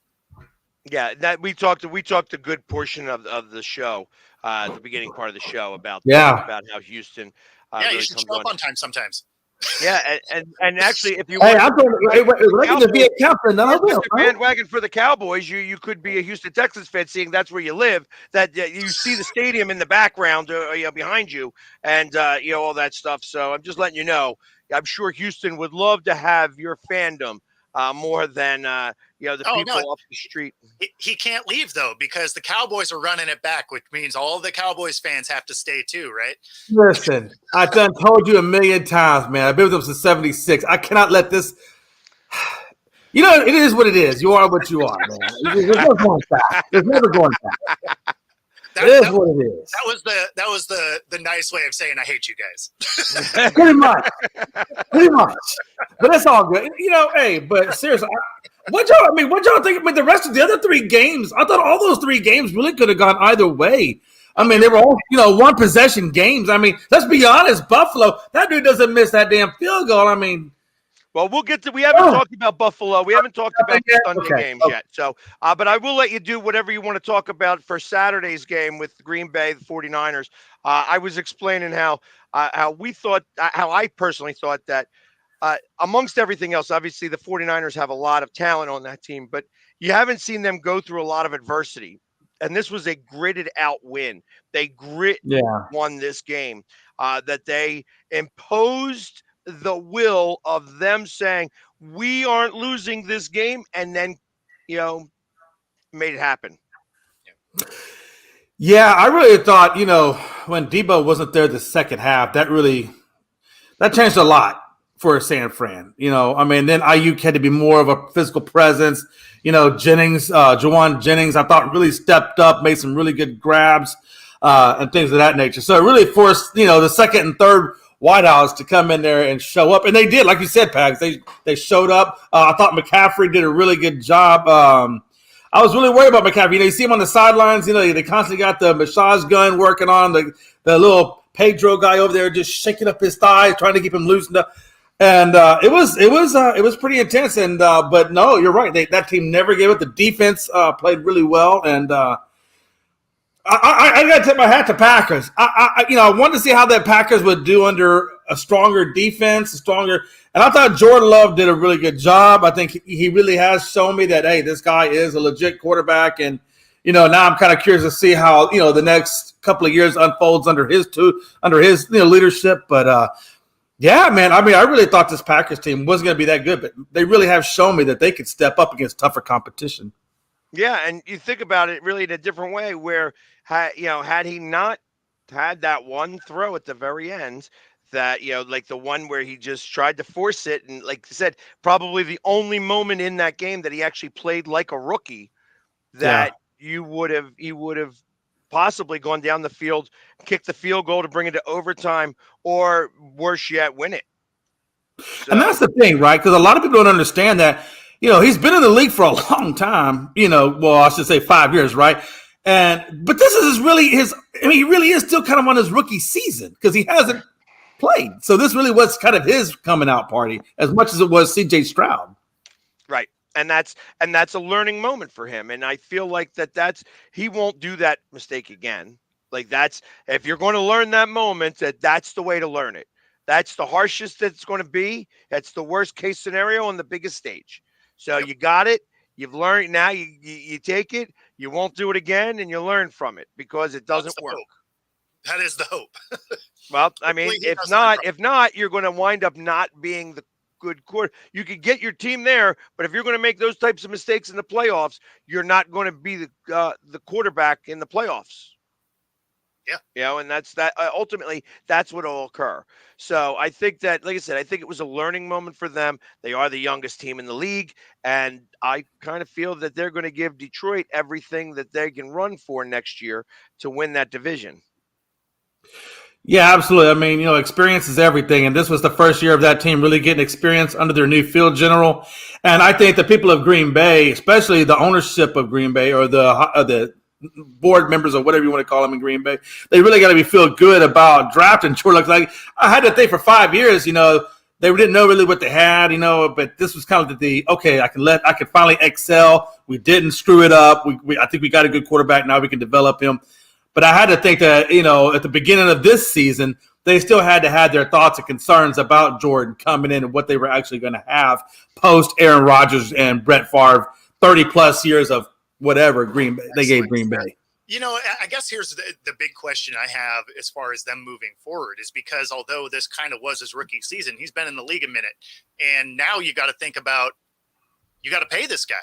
Yeah, that we talked a good portion of the show, the beginning part of the show about how Houston. You should show up on time sometimes. Yeah, and actually, if you want, to be a captain, I will. Bandwagon for the Cowboys, you could be a Houston Texans fan, seeing that's where you live. That you see the stadium in the background, behind you, and all that stuff. So I'm just letting you know. I'm sure Houston would love to have your fandom more than the people off the street. He can't leave though, because the Cowboys are running it back, which means all the Cowboys fans have to stay too, right? Listen, I've done told you a million times, man. I've been with them since '76. I cannot let this. It is what it is. You are what you are, man. There's never going back. There's never going back. It is what it is. That was the nice way of saying I hate you guys. Pretty much. But it's all good. Hey, but seriously, what y'all think? The rest of the other three games, I thought all those three games really could have gone either way. They were all, one possession games. Let's be honest, Buffalo, that dude doesn't miss that damn field goal. Well, we haven't talked about Buffalo. We haven't talked about the Sunday games yet. So, but I will let you do whatever you want to talk about for Saturday's game with Green Bay, the 49ers. I was explaining how I personally thought that amongst everything else, obviously the 49ers have a lot of talent on that team, but you haven't seen them go through a lot of adversity. And this was a gritted out win. They won this game, that they imposed the will of them saying, we aren't losing this game, and then, made it happen. Yeah, I really thought, when Debo wasn't there the second half, that changed a lot for San Fran. Then Ayuk had to be more of a physical presence. Jawan Jennings, I thought really stepped up, made some really good grabs and things of that nature. So it really forced, the second and third Whitehouse to come in there and show up. And they did, like you said, Pags, they showed up. I thought McCaffrey did a really good job. I was really worried about McCaffrey. You see him on the sidelines, they constantly got the massage gun working on the little Pedro guy over there just shaking up his thighs, trying to keep him loosened up. And it was pretty intense. And but no, you're right. That team never gave up. The defense played really well. And I got to tip my hat to Packers. I wanted to see how the Packers would do under a stronger defense, and I thought Jordan Love did a really good job. I think he really has shown me that, hey, this guy is a legit quarterback, and now I'm kind of curious to see how the next couple of years unfolds under his leadership. But yeah, man, I really thought this Packers team wasn't going to be that good, but they really have shown me that they could step up against tougher competition. Yeah, and you think about it really in a different way, where had he not had that one throw at the very end, that like the one where he just tried to force it, and like I said, probably the only moment in that game that he actually played like a rookie, that he would have possibly gone down the field, kicked the field goal to bring it to overtime, or worse yet, win it. So. And that's the thing, right? Because a lot of people don't understand that. He's been in the league for a long time. Well, I should say 5 years, right? But this is really he really is still kind of on his rookie season because he hasn't played. So this really was kind of his coming out party as much as it was C.J. Stroud. Right. And that's a learning moment for him. And I feel like he won't do that mistake again. Like if you're going to learn that moment, that's the way to learn it. That's the harshest it's going to be. That's the worst case scenario on the biggest stage. So you got it. You've learned. Now you take it. You won't do it again, and you learn from it because it That's doesn't the work. hope. That is the hope. Well, I Hopefully mean, he doesn't learn from if not, you're going to wind up not being the good quarter. You could get your team there, but if you're going to make those types of mistakes in the playoffs, you're not going to be the quarterback in the playoffs. Yeah. And that's that. Ultimately, that's what will occur. So I think that, like I said, I think it was a learning moment for them. They are the youngest team in the league, and I kind of feel that they're going to give Detroit everything that they can run for next year to win that division. Yeah, absolutely. I mean, experience is everything. And this was the first year of that team really getting experience under their new field general. And I think the people of Green Bay, especially the ownership of Green Bay or the board members or whatever you want to call them in Green Bay, they really got to feel good about drafting Jordan. Like I had to think for 5 years, they didn't know really what they had, but this was kind of okay, I can finally excel. We didn't screw it up. I think we got a good quarterback. Now we can develop him. But I had to think that, at the beginning of this season, they still had to have their thoughts and concerns about Jordan coming in and what they were actually going to have post Aaron Rodgers and Brett Favre, 30-plus years of whatever they gave Green Bay. I guess here's the big question I have as far as them moving forward is because although this kind of was his rookie season, he's been in the league a minute. And now you got to think about, you got to pay this guy.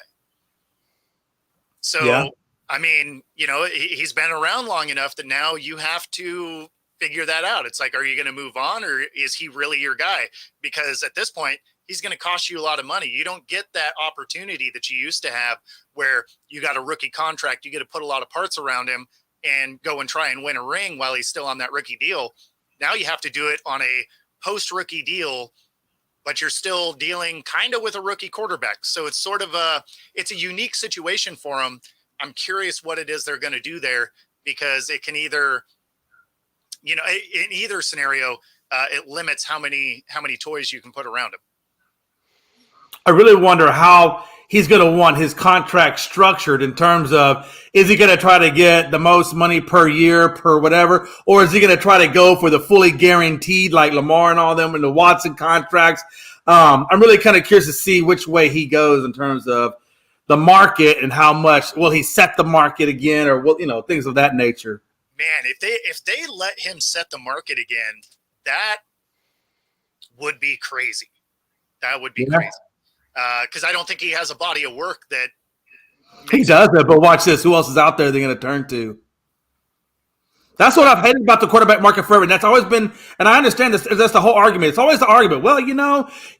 So, yeah. I mean, he's been around long enough that now you have to figure that out. It's like, are you going to move on or is he really your guy? Because at this point, he's going to cost you a lot of money. You don't get that opportunity that you used to have where you got a rookie contract. You get to put a lot of parts around him and go and try and win a ring while he's still on that rookie deal. Now you have to do it on a post-rookie deal, but you're still dealing kind of with a rookie quarterback. So it's sort of it's a unique situation for him. I'm curious what it is they're going to do there because it can either, in either scenario, it limits how many toys you can put around him. I really wonder how he's going to want his contract structured in terms of, is he going to try to get the most money per year per whatever, or is he going to try to go for the fully guaranteed like Lamar and all them and the Watson contracts? I'm really kind of curious to see which way he goes in terms of the market and how much will he set the market again or things of that nature. Man, if they let him set the market again, that would be crazy. That would be crazy. Because I don't think he has a body of work that he does it. But watch this: who else is out there they're going to turn to? That's what I've hated about the quarterback market forever, and that's always been. And I understand this. That's the whole argument. It's always the argument. Well, you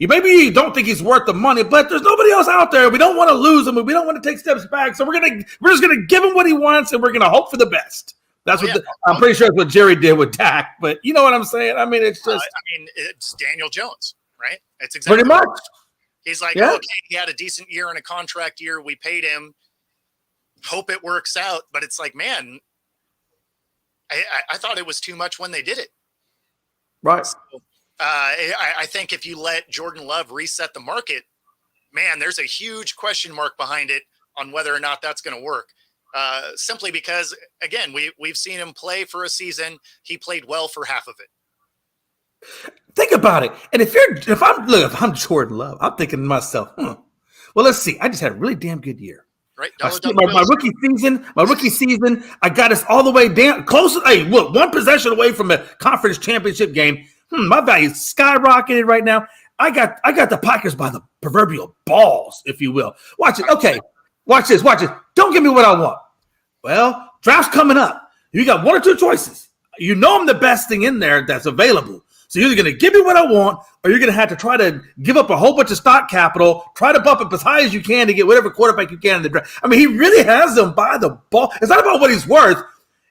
maybe don't think he's worth the money, but there's nobody else out there. We don't want to lose him, and we don't want to take steps back. So we're just gonna give him what he wants, and we're gonna hope for the best. That's I'm pretty sure that's what Jerry did with Dak. But you know what I'm saying? I mean, it's just. It's Daniel Jones, right? It's exactly pretty much. He's like, okay, he had a decent year and a contract year. We paid him. Hope it works out. But it's like, man, I thought it was too much when they did it. Right. So, I think if you let Jordan Love reset the market, man, there's a huge question mark behind it on whether or not that's going to work. Simply because, again, we've seen him play for a season. He played well for half of it. Think about it. And if I'm Jordan Love, I'm thinking to myself, well, let's see. I just had a really damn good year. Right. My rookie season, I got us all the way down close. Hey, look, one possession away from a conference championship game. My value's skyrocketed right now. I got the Packers by the proverbial balls, if you will. Watch it. Okay. Watch this. Don't give me what I want. Well, draft's coming up. You got one or two choices. I'm the best thing in there that's available. So you're either going to give me what I want, or you're going to have to try to give up a whole bunch of stock capital, try to bump up as high as you can to get whatever quarterback you can in the draft. I mean, he really has them by the ball. It's not about what he's worth.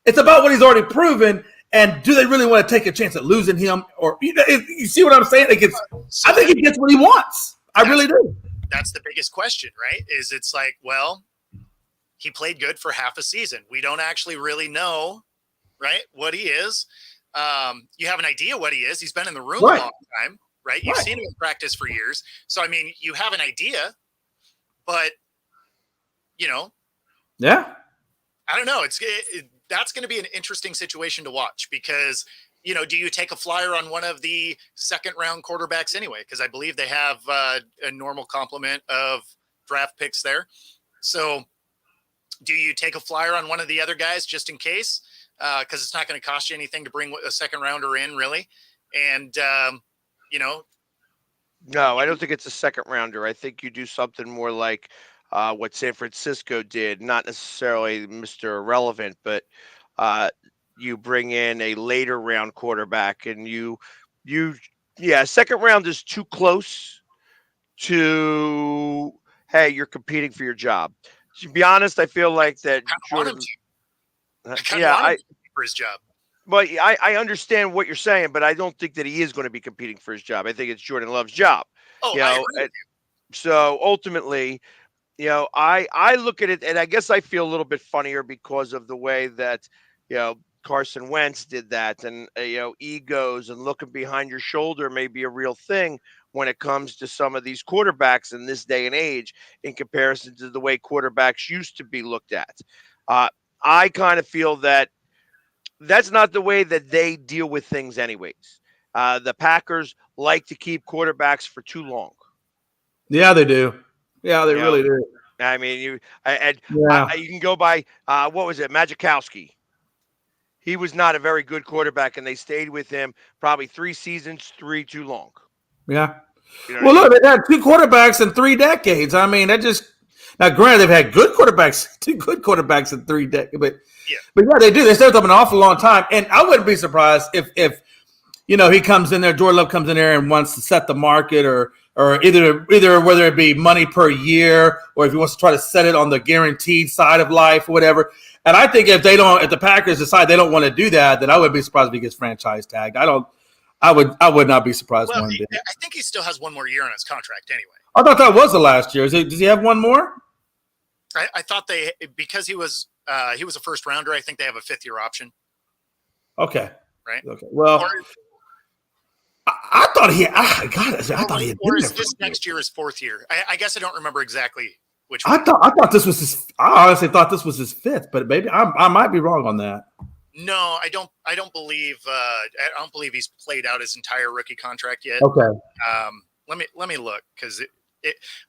It's about what he's already proven. And do they really want to take a chance at losing him? Or you see what I'm saying? I think he gets what he wants. I really do. That's the biggest question, right? It's like, well, he played good for half a season. We don't actually really know, right, what he is. You have an idea what he is. He's been in the room a long time, right? You've seen him in practice for years. So, I mean, you have an idea, but, yeah, I don't know. That's going to be an interesting situation to watch because do you take a flyer on one of the second round quarterbacks anyway? Because I believe they have a normal complement of draft picks there. So do you take a flyer on one of the other guys just in case? Because it's not going to cost you anything to bring a second rounder in, really. And, No, I don't think it's a second rounder. I think you do something more like what San Francisco did, not necessarily Mr. Irrelevant, but uh, you bring in a later round quarterback, and you, yeah, second round is too close to, hey, you're competing for your job. To be honest, I feel like that Jordan. I kind of Yeah, want him to compete for his job. Well, I understand what you're saying, but I don't think that he is going to be competing for his job. I think it's Jordan Love's job. Oh, You I know, agree with so ultimately, I look at it, and I guess I feel a little bit funnier because of the way that Carson Wentz did that, and egos and looking behind your shoulder may be a real thing when it comes to some of these quarterbacks in this day and age, in comparison to the way quarterbacks used to be looked at. Uh, I kind of feel that that's not the way that they deal with things, anyways. The Packers like to keep quarterbacks for too long. Yeah, they do. Yeah, they You know, really do. I mean, Yeah. you can go by what was it, Magikowski. He was not a very good quarterback, and they stayed with him probably 3 seasons, three too long. Yeah. You know Well, what I look, mean? they had two quarterbacks in 3 decades. I mean, that just now. Granted, they've had good quarterbacks, two good quarterbacks in 3 decades, but yeah, they do. They stayed with them an awful long time, and I wouldn't be surprised if he comes in there, Jordan Love comes in there and wants to set the market, or either whether it be money per year, or if he wants to try to set it on the guaranteed side of life or whatever. And I think if the Packers decide they don't want to do that, then I would be surprised if he gets franchise tagged. I would not be surprised one bit. I think he still has one more year on his contract anyway. I thought that was the last year. Does he have one more? I thought because he was a first rounder, I think they have a 5th year option. Okay. Right. Okay. Well, I thought he. I thought he had Or been is there this next year his 4th year? I guess I don't remember exactly which I one. thought this was his. I honestly thought this was his 5th, but maybe I might be wrong on that. No, I don't believe he's played out his entire rookie contract yet. Okay. Let me look, because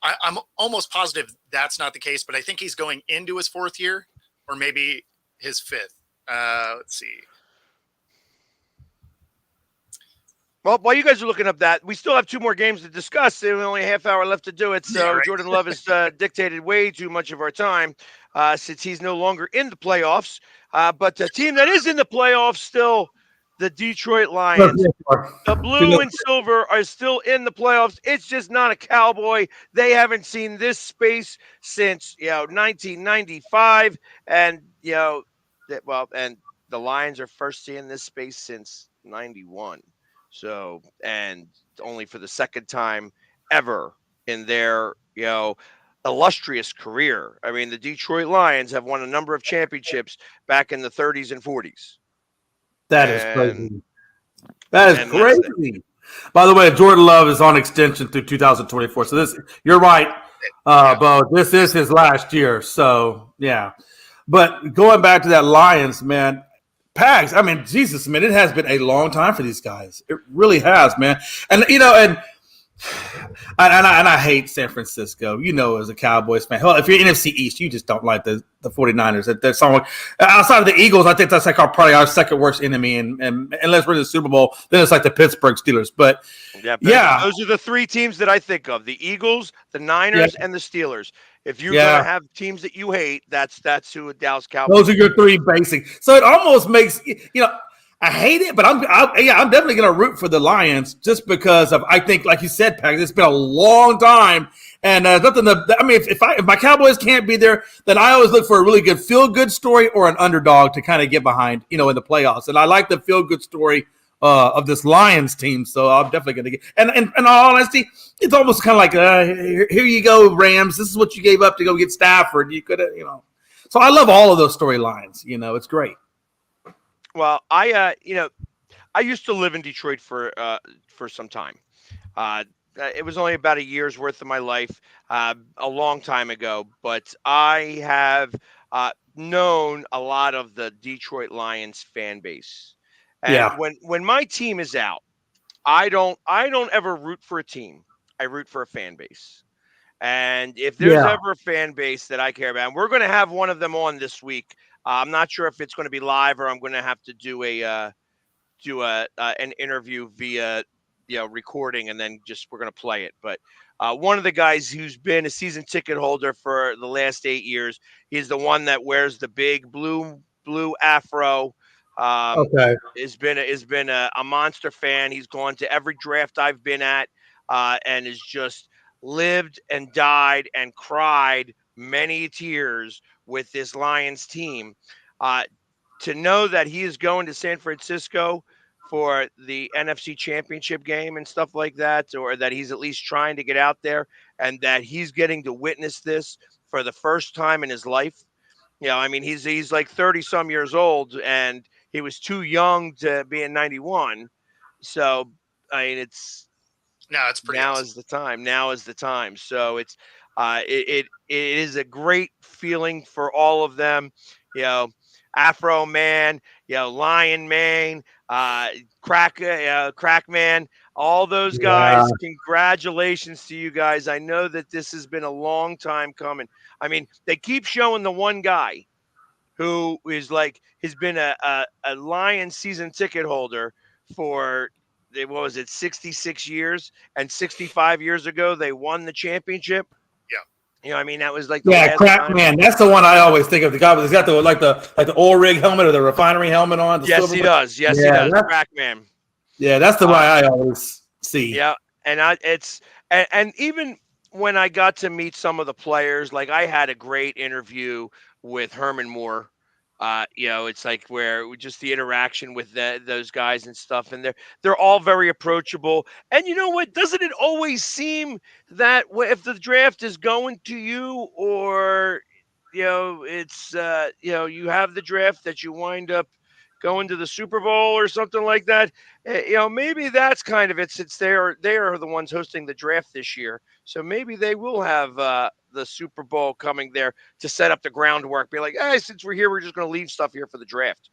I'm almost positive that's not the case, but I think he's going into his 4th year, or maybe his 5th. Let's see. Well, while you guys are looking up that, we still have 2 more games to discuss. There's only a half hour left to do it. So Yeah, right. Jordan Love has dictated way too much of our time since he's no longer in the playoffs. But the team that is in the playoffs still, the Detroit Lions. The blue and silver are still in the playoffs. It's just not a Cowboy. They haven't seen this space since 1995, and and the Lions are first seeing this space since '91. So, and only for the second time ever in their illustrious career. I mean, the Detroit Lions have won a number of championships back in the 30s and 40s. That is crazy. That is crazy. By the way, Jordan Love is on extension through 2024. So you're right, Bo. This is his last year. So yeah. But going back to that Lions, man, Pags, I mean, Jesus, man, it has been a long time for these guys. It really has, man. And I hate San Francisco, as a Cowboys fan. Hell, if you're NFC East, you just don't like the 49ers. There's someone outside of the Eagles, I think that's like probably our second worst enemy. And unless we're in the Super Bowl, then it's like the Pittsburgh Steelers. But yeah, those are the 3 teams that I think of: the Eagles, the Niners, and the Steelers. If you're gonna have teams that you hate, that's who a Dallas Cowboys. Those are your 3 basic. So it almost makes I hate it, but I'm definitely going to root for the Lions just because I think, like you said, Pags, it's been a long time, and nothing. If my Cowboys can't be there, then I always look for a really good feel-good story or an underdog to kind of get behind, in the playoffs. And I like the feel-good story of this Lions team, so I'm definitely going to get. And in all honesty, it's almost kind of like, here you go, Rams. This is what you gave up to go get Stafford. You could have, So I love all of those storylines. It's great. Well, I used to live in Detroit for some time. It was only about a year's worth of my life, a long time ago. But I have known a lot of the Detroit Lions fan base, And Yeah. when my team is out, I don't ever root for a team. I root for a fan base. And if there's Yeah. ever a fan base that I care about, and we're going to have one of them on this week. I'm not sure if it's going to be live or I'm going to have to do a an interview via recording, and then just we're going to play it. But one of the guys who's been a season ticket holder for the last 8 years, he's the one that wears the big blue afro. Um, Okay. has been a monster fan. He's gone to every draft I've been at, and has just lived and died and cried many tears with this Lions team. Uh, to know that he is going to San Francisco for the NFC Championship game and stuff like that, or that he's at least trying to get out there, and that he's getting to witness this for the first time in his life. I mean, he's like 30 some years old, and he was too young to be in 91. So, I mean, No, it's pretty now awesome. is the time. Now is the time. So it is a great feeling for all of them. You know, Afro Man, Lion Man, Crack Man, all those Yeah. guys. Congratulations to you guys. I know that this has been a long time coming. I mean, they keep showing the one guy who is like has been a Lions season ticket holder for what was it, 66 years, and 65 years ago they won the championship. Yeah. I mean, that was like the Yeah, last Crack time. Man. That's the one I always think of. The guy who's got the the oil rig helmet or the refinery helmet on. The Yes, silver he one. does. Yes, he Yeah, does. that's, Crack Man. yeah, that's the one I always see. Yeah, and and even when I got to meet some of the players, like I had a great interview with Herman Moore. It's like where just the interaction with those guys and stuff, and they're all very approachable. And you know what? Doesn't it always seem that if the draft is going to you, or it's you have the draft, that you wind up going to the Super Bowl or something like that? Maybe that's kind of it, since they are the ones hosting the draft this year. So maybe they will have the Super Bowl coming there to set up the groundwork. Be like, hey, since we're here, we're just going to leave stuff here for the draft.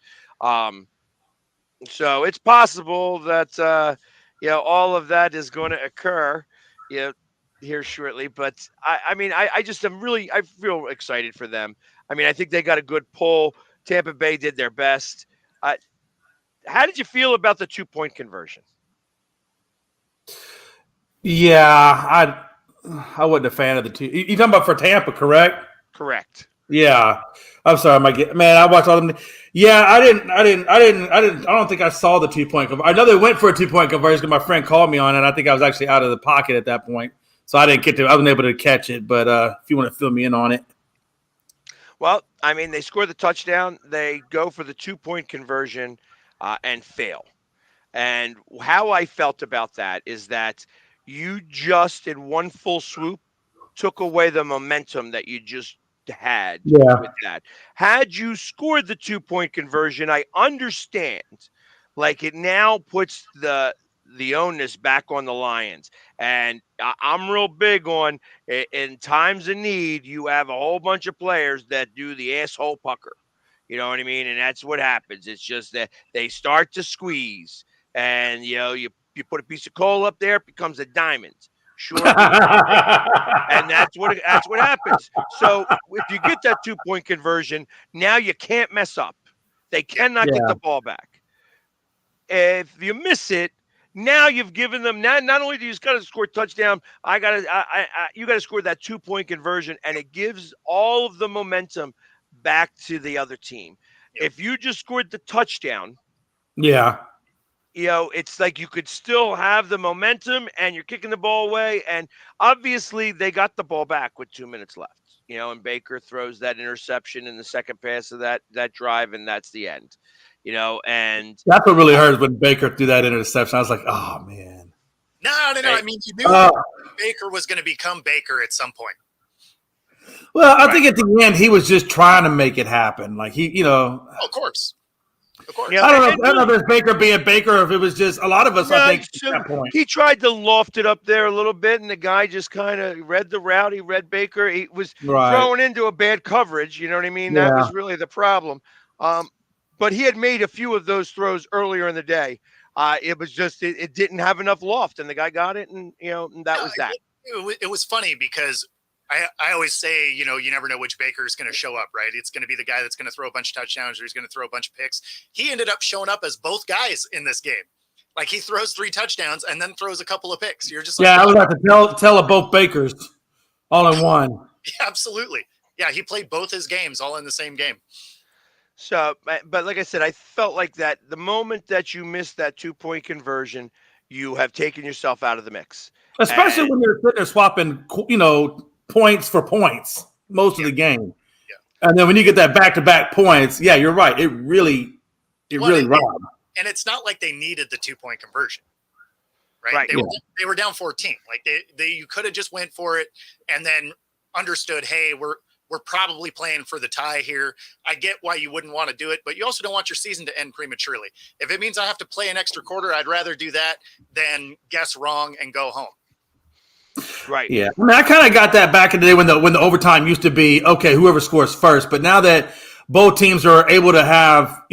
So it's possible that all of that is going to occur, here shortly. But I mean, I just am really, I feel excited for them. I mean, I think they got a good pull. Tampa Bay did their best. How did you feel about the 2-point conversion? Yeah, I wasn't a fan of the two. You talking about for Tampa, correct? Correct. Yeah. I'm sorry, man. I watched all them. Yeah, I don't think I saw the 2-point conversion. I know they went for a 2-point conversion because my friend called me on it. I think I was actually out of the pocket at that point, so I wasn't able to catch it. But if you want to fill me in on it. Well, I mean, they score the touchdown, they go for the 2-point conversion, and fail. And how I felt about that is that you just, in one full swoop, took away the momentum that you just had Yeah. with that. Had you scored the 2-point conversion, I understand. Like, it now puts the onus back on the Lions. And I'm real big on, in times of need, you have a whole bunch of players that do the asshole pucker. You know what I mean? And that's what happens. It's just that they start to squeeze, and you put a piece of coal up there, it becomes a diamond. Sure. And that's what happens. So if you get that 2-point conversion, now you can't mess up. They cannot get the ball back. If you miss it, now you've given them, not only do you just got to score a touchdown, you got to score that 2-point conversion, and it gives all of the momentum back to the other team. If you just scored the touchdown, Yeah. It's like you could still have the momentum, and you're kicking the ball away. And obviously they got the ball back with 2 minutes left, and Baker throws that interception in the second pass of that drive, and that's the end. And that's what really hurts when Baker threw that interception. I was like, oh man. No. I mean, you knew Baker was going to become Baker at some point. Well, I think at the end he was just trying to make it happen. Like Of course. Yeah, I don't know if it's Baker being Baker, or if it was just a lot lot I think at that point. He tried to loft it up there a little bit, and the guy just kind of read the route. He read Baker. He was throwing into a bad coverage. You know what I mean? That was really the problem. but he had made a few of those throws earlier in the day. It was just it didn't have enough loft, and the guy got it, and and that was that. It was funny because I always say, you never know which Baker is going to show up, right? It's going to be the guy that's going to throw a bunch of touchdowns or he's going to throw a bunch of picks. He ended up showing up as both guys in this game. Like he throws 3 touchdowns and then throws a couple of picks. You're just like, I would have to tell of both Bakers all in one. Yeah, absolutely. Yeah, he played both his games all in the same game. So, but like I said, I felt like that the moment that you missed that 2-point conversion, you have taken yourself out of the mix. Especially when you're sitting there swapping, points for points most of the game. Yeah. And then when you get that back-to-back points, yeah, you're right. It really robbed. And it's not like they needed the 2-point conversion, right? They were down 14. Like you could have just went for it and then understood, hey, we're probably playing for the tie here. I get why you wouldn't want to do it, but you also don't want your season to end prematurely. If it means I have to play an extra quarter, I'd rather do that than guess wrong and go home. Right. Yeah. I mean, I kind of got that back in the day when the overtime used to be, okay, whoever scores first. But now that both teams are able to have,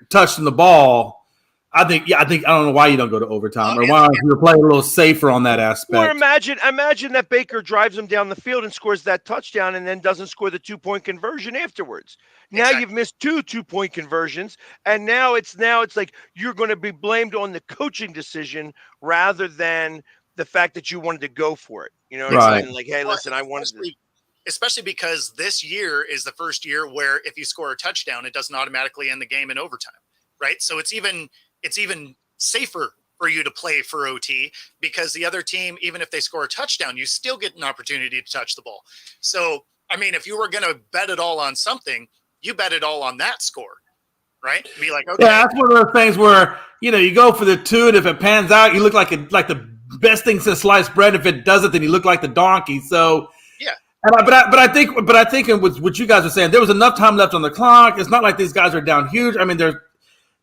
touching the ball, I don't know why you don't go to overtime or why you're playing a little safer on that aspect. Or imagine that Baker drives him down the field and scores that touchdown and then doesn't score the 2-point conversion afterwards. Now you've missed 2-point conversions, and now it's like you're going to be blamed on the coaching decision rather than the fact that you wanted to go for it. You know what I mean? Like, hey, listen, I wanted to. Especially because this year is the first year where if you score a touchdown, it doesn't automatically end the game in overtime, right? So it's even safer for you to play for OT because the other team, even if they score a touchdown, you still get an opportunity to touch the ball. So, I mean, if you were going to bet it all on something, you bet it all on that score, right? Be like, okay. Yeah, that's one of those things where, you go for the 2, and if it pans out, you look like the best thing since sliced bread. If it doesn't, then you look like the donkey. So, yeah. But I think it was what you guys were saying. There was enough time left on the clock. It's not like these guys are down huge. I mean, they're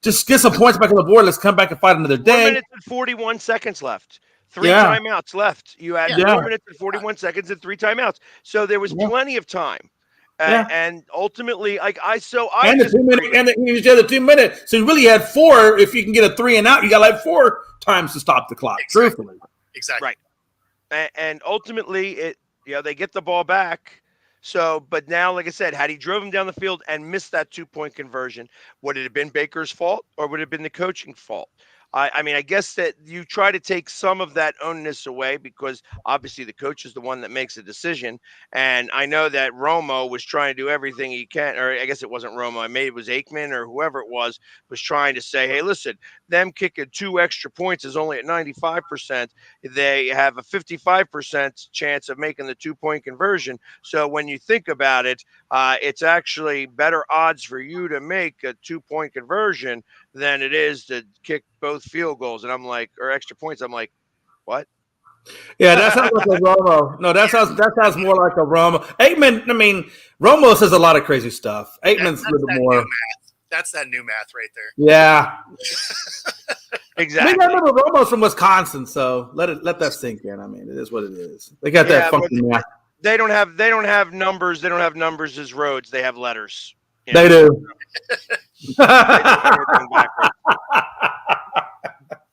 just get some points back on the board. Let's come back and fight another day. 4 minutes and 41 seconds left. 3 timeouts left. You had 4 minutes and 41 seconds and 3 timeouts. So there was plenty of time. And ultimately, you the 2 minute, and you just had the 2 minutes. So you really had 4. If you can get a 3 and out, you got like 4 times to stop the clock. Exactly. Truthfully, exactly. Right. And ultimately, they get the ball back. So, but now, like I said, had he drove him down the field and missed that 2-point conversion, would it have been Baker's fault or would it have been the coaching fault? I mean, I guess that you try to take some of that onus away because obviously the coach is the one that makes a decision. And I know that Romo was trying to do everything he can, or I guess it wasn't Romo. Maybe it was Aikman or whoever it was trying to say, hey, listen, them kicking 2 extra points is only at 95%. They have a 55% chance of making the 2-point conversion. So when you think about it, it's actually better odds for you to make a 2-point conversion than it is to kick both field goals. And I'm like, or extra points. I'm like, what? Yeah, that sounds like a Romo. No, that sounds more like a Romo. Aikman, I mean, Romo says a lot of crazy stuff. Aikman's a little more. That's that new math right there. Yeah. Exactly. I remember Romo's from Wisconsin, so let that sink in. I mean, it is what it is. They got that funky math. They don't have numbers. They don't have numbers as roads. They have letters. They do.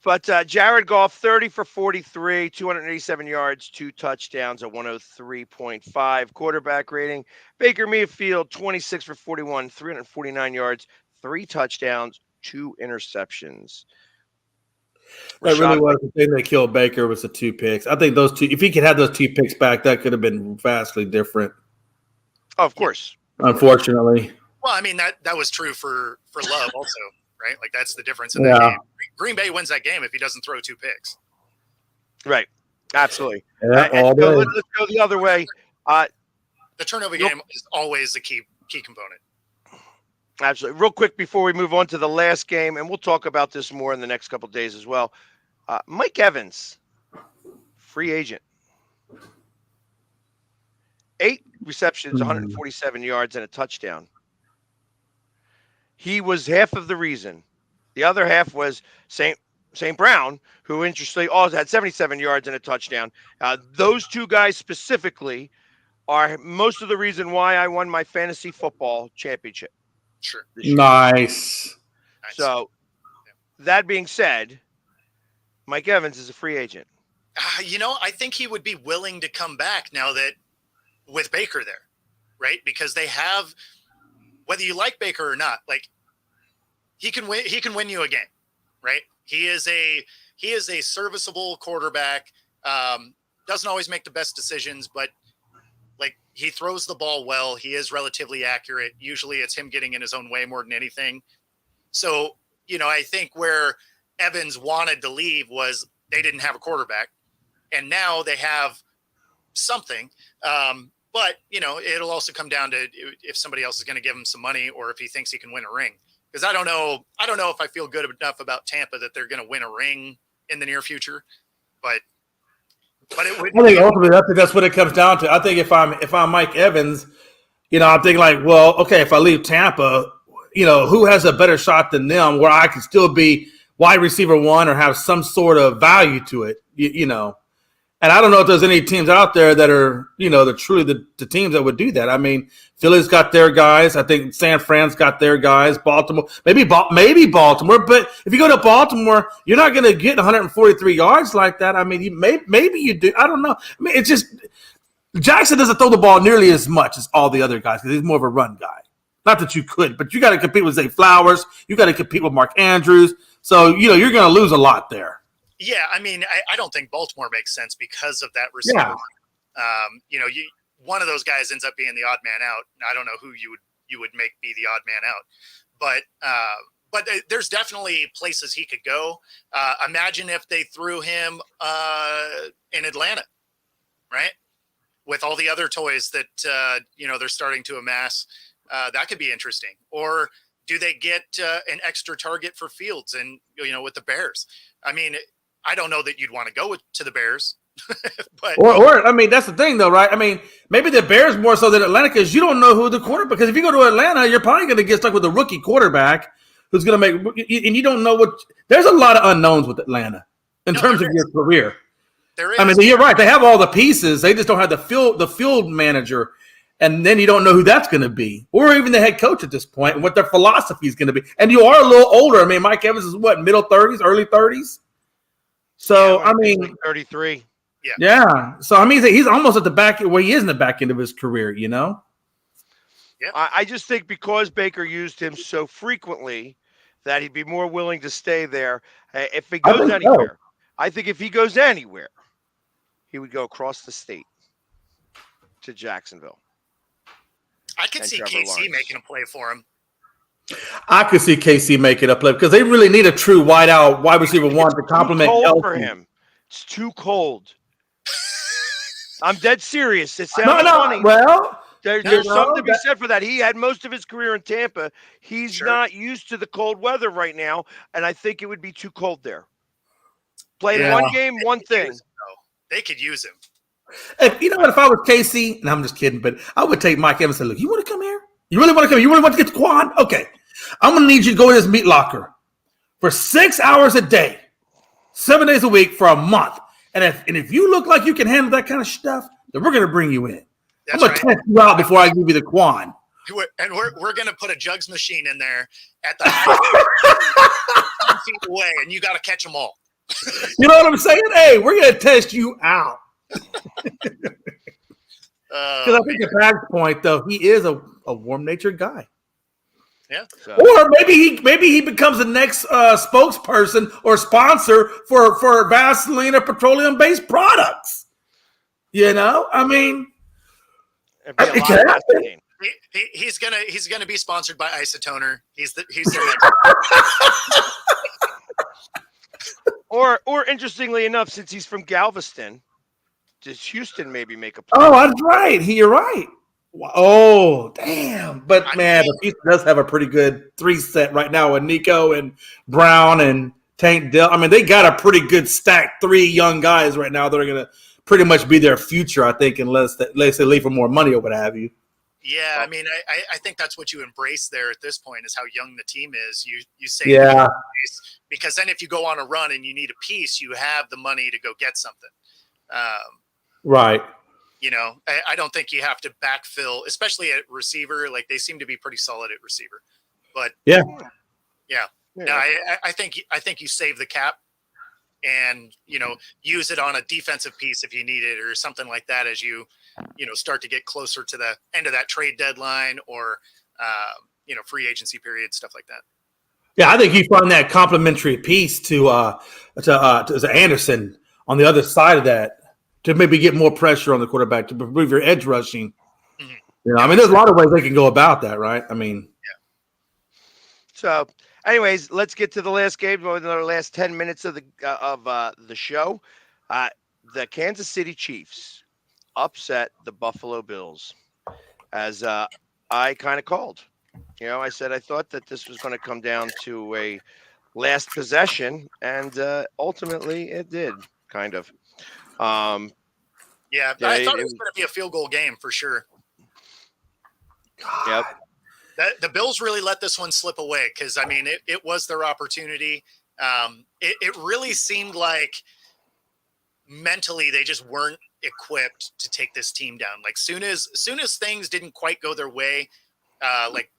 But Jared Goff, 30 for 43, 287 yards, 2 touchdowns, a 103.5 quarterback rating. Baker Mayfield, 26 for 41, 349 yards, 3 touchdowns, 2 interceptions. That really was the thing that killed Baker was the 2 picks. I think those 2, if he could have those 2 picks back, that could have been vastly different. Oh, of course. Unfortunately. Well, I mean, that was true for Love also, right? Like, that's the difference in that game. Green Bay wins that game if he doesn't throw 2 picks. Right. Absolutely. Yeah, let's go the other way. The turnover game is always the key component. Absolutely. Real quick before we move on to the last game, and we'll talk about this more in the next couple of days as well. Mike Evans, free agent. 8 receptions, 147 yards, and a touchdown. He was half of the reason. The other half was St. Brown, who interestingly also had 77 yards and a touchdown. Those 2 guys specifically are most of the reason why I won my fantasy football championship. Sure. Nice. So, that being said, Mike Evans is a free agent. I think he would be willing to come back now that with Baker there, right? Because they have, whether you like Baker or not, like he can win you a game, right? He is a serviceable quarterback. Doesn't always make the best decisions, but like he throws the ball well. He is relatively accurate. Usually it's him getting in his own way more than anything. So, I think where Evans wanted to leave was they didn't have a quarterback, and now they have something. But, it'll also come down to if somebody else is going to give him some money or if he thinks he can win a ring. Because I don't know if I feel good enough about Tampa that they're going to win a ring in the near future. But it would. I think ultimately, that's what it comes down to. I think if I'm Mike Evans, I'm thinking like, well, okay, if I leave Tampa, who has a better shot than them where I can still be wide receiver one or have some sort of value to it, And I don't know if there's any teams out there that are, they're truly the teams that would do that. I mean, Philly's got their guys. I think San Fran's got their guys. Baltimore, maybe Baltimore. But if you go to Baltimore, you're not going to get 143 yards like that. I mean, maybe you do. I don't know. I mean, it's just Jackson doesn't throw the ball nearly as much as all the other guys because he's more of a run guy. Not that you could, but you got to compete with Zay Flowers. You got to compete with Mark Andrews. So, you're going to lose a lot there. Yeah, I mean, I don't think Baltimore makes sense because of that receiver. Yeah. One of those guys ends up being the odd man out. I don't know who you would make be the odd man out, but there's definitely places he could go. Imagine if they threw him in Atlanta, right? With all the other toys that they're starting to amass, that could be interesting. Or do they get an extra target for Fields and with the Bears? I mean, I don't know that you'd want to go to the Bears, but or I mean that's the thing though, right? I mean maybe the Bears more so than Atlanta because you don't know who the quarterback. Because if you go to Atlanta, you're probably going to get stuck with a rookie quarterback who's going to make, and you don't know what. There's a lot of unknowns with Atlanta in terms of your career. There is. I mean, you're right. They have all the pieces. They just don't have the field manager, and then you don't know who that's going to be, or even the head coach at this point, and what their philosophy is going to be. And you are a little older. I mean, Mike Evans is what, middle 30s, early 30s. So, I mean, like 33. Yeah. So, I mean, he's almost at the back where he is in the back end of his career, Yeah. I just think because Baker used him so frequently that he'd be more willing to stay there. If he goes anywhere, I think if he goes anywhere, he would go across the state to Jacksonville. I could see KC making a play for him. I could see KC making a play because they really need a true wide receiver one to complement Kelsey. For him. It's too cold. I'm dead serious. It sounds funny. Well, there's something to be said for that. He had most of his career in Tampa. He's not used to the cold weather right now, and I think it would be too cold there. Played one game, one thing. They could use him. If I was KC, and I'm just kidding, but I would take Mike Evans and say, look, you want to come here? You really want to come here? You really want to get the quad? Okay. I'm going to need you to go to this meat locker for 6 hours a day, 7 days a week for a month. And if you look like you can handle that kind of stuff, then we're going to bring you in. I'm going to test you out before I give you the quad. And we're going to put a jugs machine in there at the height feet away, and you got to catch them all. You know what I'm saying? Hey, we're going to test you out. Because I think at Bag's point, though, he is a warm-natured guy. Yeah. Or maybe he becomes the next spokesperson or sponsor for Vaseline or petroleum-based products. I mean, he's gonna be sponsored by Isotoner. He's the next. Or interestingly enough, since he's from Galveston, does Houston maybe make a play? Oh, that's right. You're right. Oh, damn. But, man, Houston does have a pretty good 3-set right now with Nico and Brown and Tank Dell. I mean, they got a pretty good stacked 3 young guys right now that are going to pretty much be their future, I think, unless they leave for more money or what have you. Yeah, I mean, I think that's what you embrace there at this point is how young the team is. You say because then if you go on a run and you need a piece, you have the money to go get something. Right. I don't think you have to backfill, especially at receiver. Like they seem to be pretty solid at receiver. But Yeah. yeah, no, I think you save the cap and use it on a defensive piece if you need it or something like that as you start to get closer to the end of that trade deadline or free agency period, stuff like that. Yeah, I think you find that complimentary piece to Anderson on the other side of that to maybe get more pressure on the quarterback to improve your edge rushing. Mm-hmm. I mean, there's a lot of ways they can go about that, right? I mean, So, anyways, let's get to the last game. The last 10 minutes of the show. The Kansas City Chiefs upset the Buffalo Bills, as I kind of called. I said I thought that this was going to come down to a last possession, and ultimately it did, kind of. I thought it was going to be a field goal game for sure. Yep. The Bills really let this one slip away because, I mean, it was their opportunity. It really seemed like mentally they just weren't equipped to take this team down. Like soon as things didn't quite go their way, like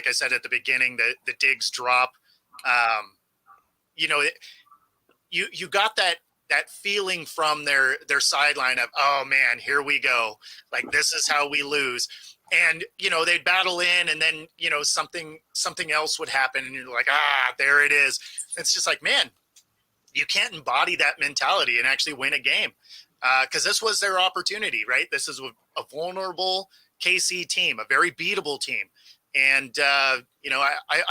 I said at the beginning, the Diggs drop, you got that feeling from their sideline of, oh man, here we go. Like, this is how we lose. And, they'd battle in and then, something else would happen. And you're like, there it is. It's just like, man, you can't embody that mentality and actually win a game. Because this was their opportunity, right? This is a vulnerable KC team, a very beatable team. And, I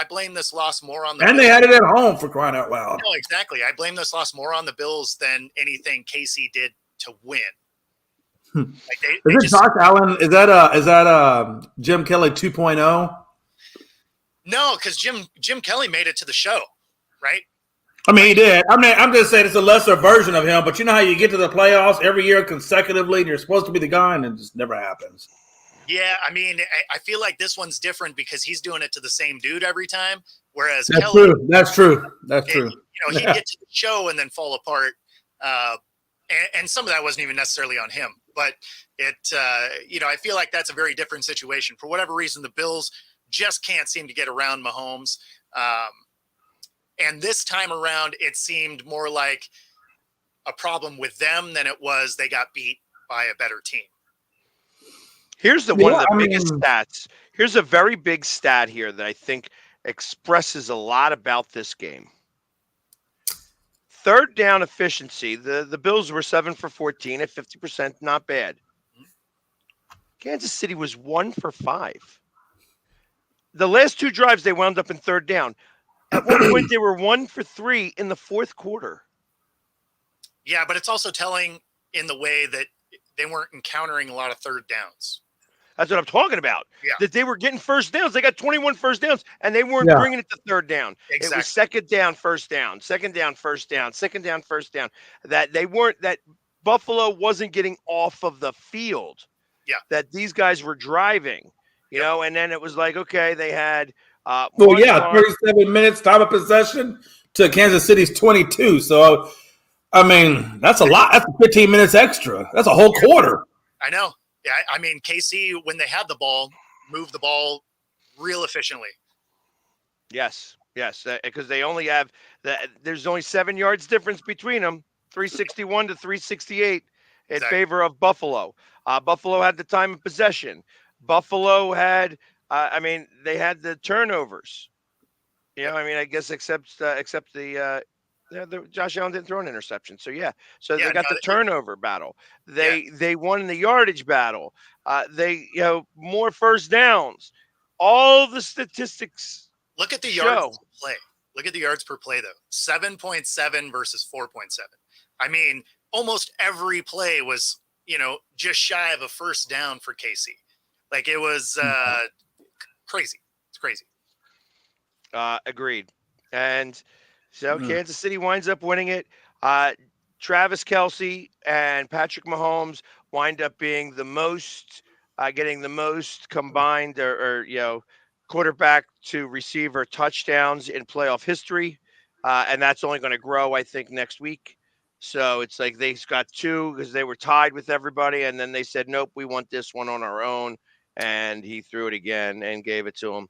blame this loss more on the Bills. They had it at home, for crying out loud. No, exactly. I blame this loss more on the Bills than anything KC did to win. Is it Josh Allen? Is that Jim Kelly 2.0? No, because Jim Kelly made it to the show, right? I mean, he did. I mean, I'm just saying it's a lesser version of him. But you know how you get to the playoffs every year consecutively, and you're supposed to be the guy, and it just never happens. Yeah, I mean, I feel like this one's different because he's doing it to the same dude every time, whereas That's Kelly, true. That's true. That's true. He'd get to the show and then fall apart. And some of that wasn't even necessarily on him, but I feel like that's a very different situation. For whatever reason, the Bills just can't seem to get around Mahomes. And this time around, it seemed more like a problem with them than it was they got beat by a better team. Here's one of the biggest stats. Here's a very big stat here that I think expresses a lot about this game. Third down efficiency. The Bills were 7 for 14 at 50%, not bad. Kansas City was 1 for 5. The last two drives, they wound up in third down. At one point, they were 1 for 3 in the fourth quarter. Yeah, but it's also telling in the way that they weren't encountering a lot of third downs. That's what I'm talking about. Yeah. That they were getting first downs. They got 21 first downs, and they weren't bringing it to third down. Exactly. It was second down, first down, second down, first down, second down, first down. That Buffalo wasn't getting off of the field. Yeah. That these guys were driving, and then it was like, okay, they had 37 minutes time of possession to Kansas City's 22. So, I mean, that's a lot. That's 15 minutes extra. That's a whole quarter. I know. Yeah, I mean, KC, when they had the ball, moved the ball real efficiently. Yes, because they only have there's only 7 yards difference between them, 361 to 368 in favor of Buffalo. Buffalo had the time of possession. Buffalo had, they had the turnovers. I guess except the Josh Allen didn't throw an interception. So they got the turnover battle. They won the yardage battle. They more first downs. All the statistics. Look at the yards per play. Look at the yards per play though. 7.7 versus 4.7. I mean, almost every play was just shy of a first down for KC. Like it was crazy. It's crazy. Agreed. And so Kansas City winds up winning it. Travis Kelce and Patrick Mahomes wind up being the most, getting the most combined or quarterback to receiver touchdowns in playoff history. And that's only going to grow, I think, next week. So it's like they got 2 because they were tied with everybody. And then they said, nope, we want this one on our own. And he threw it again and gave it to him.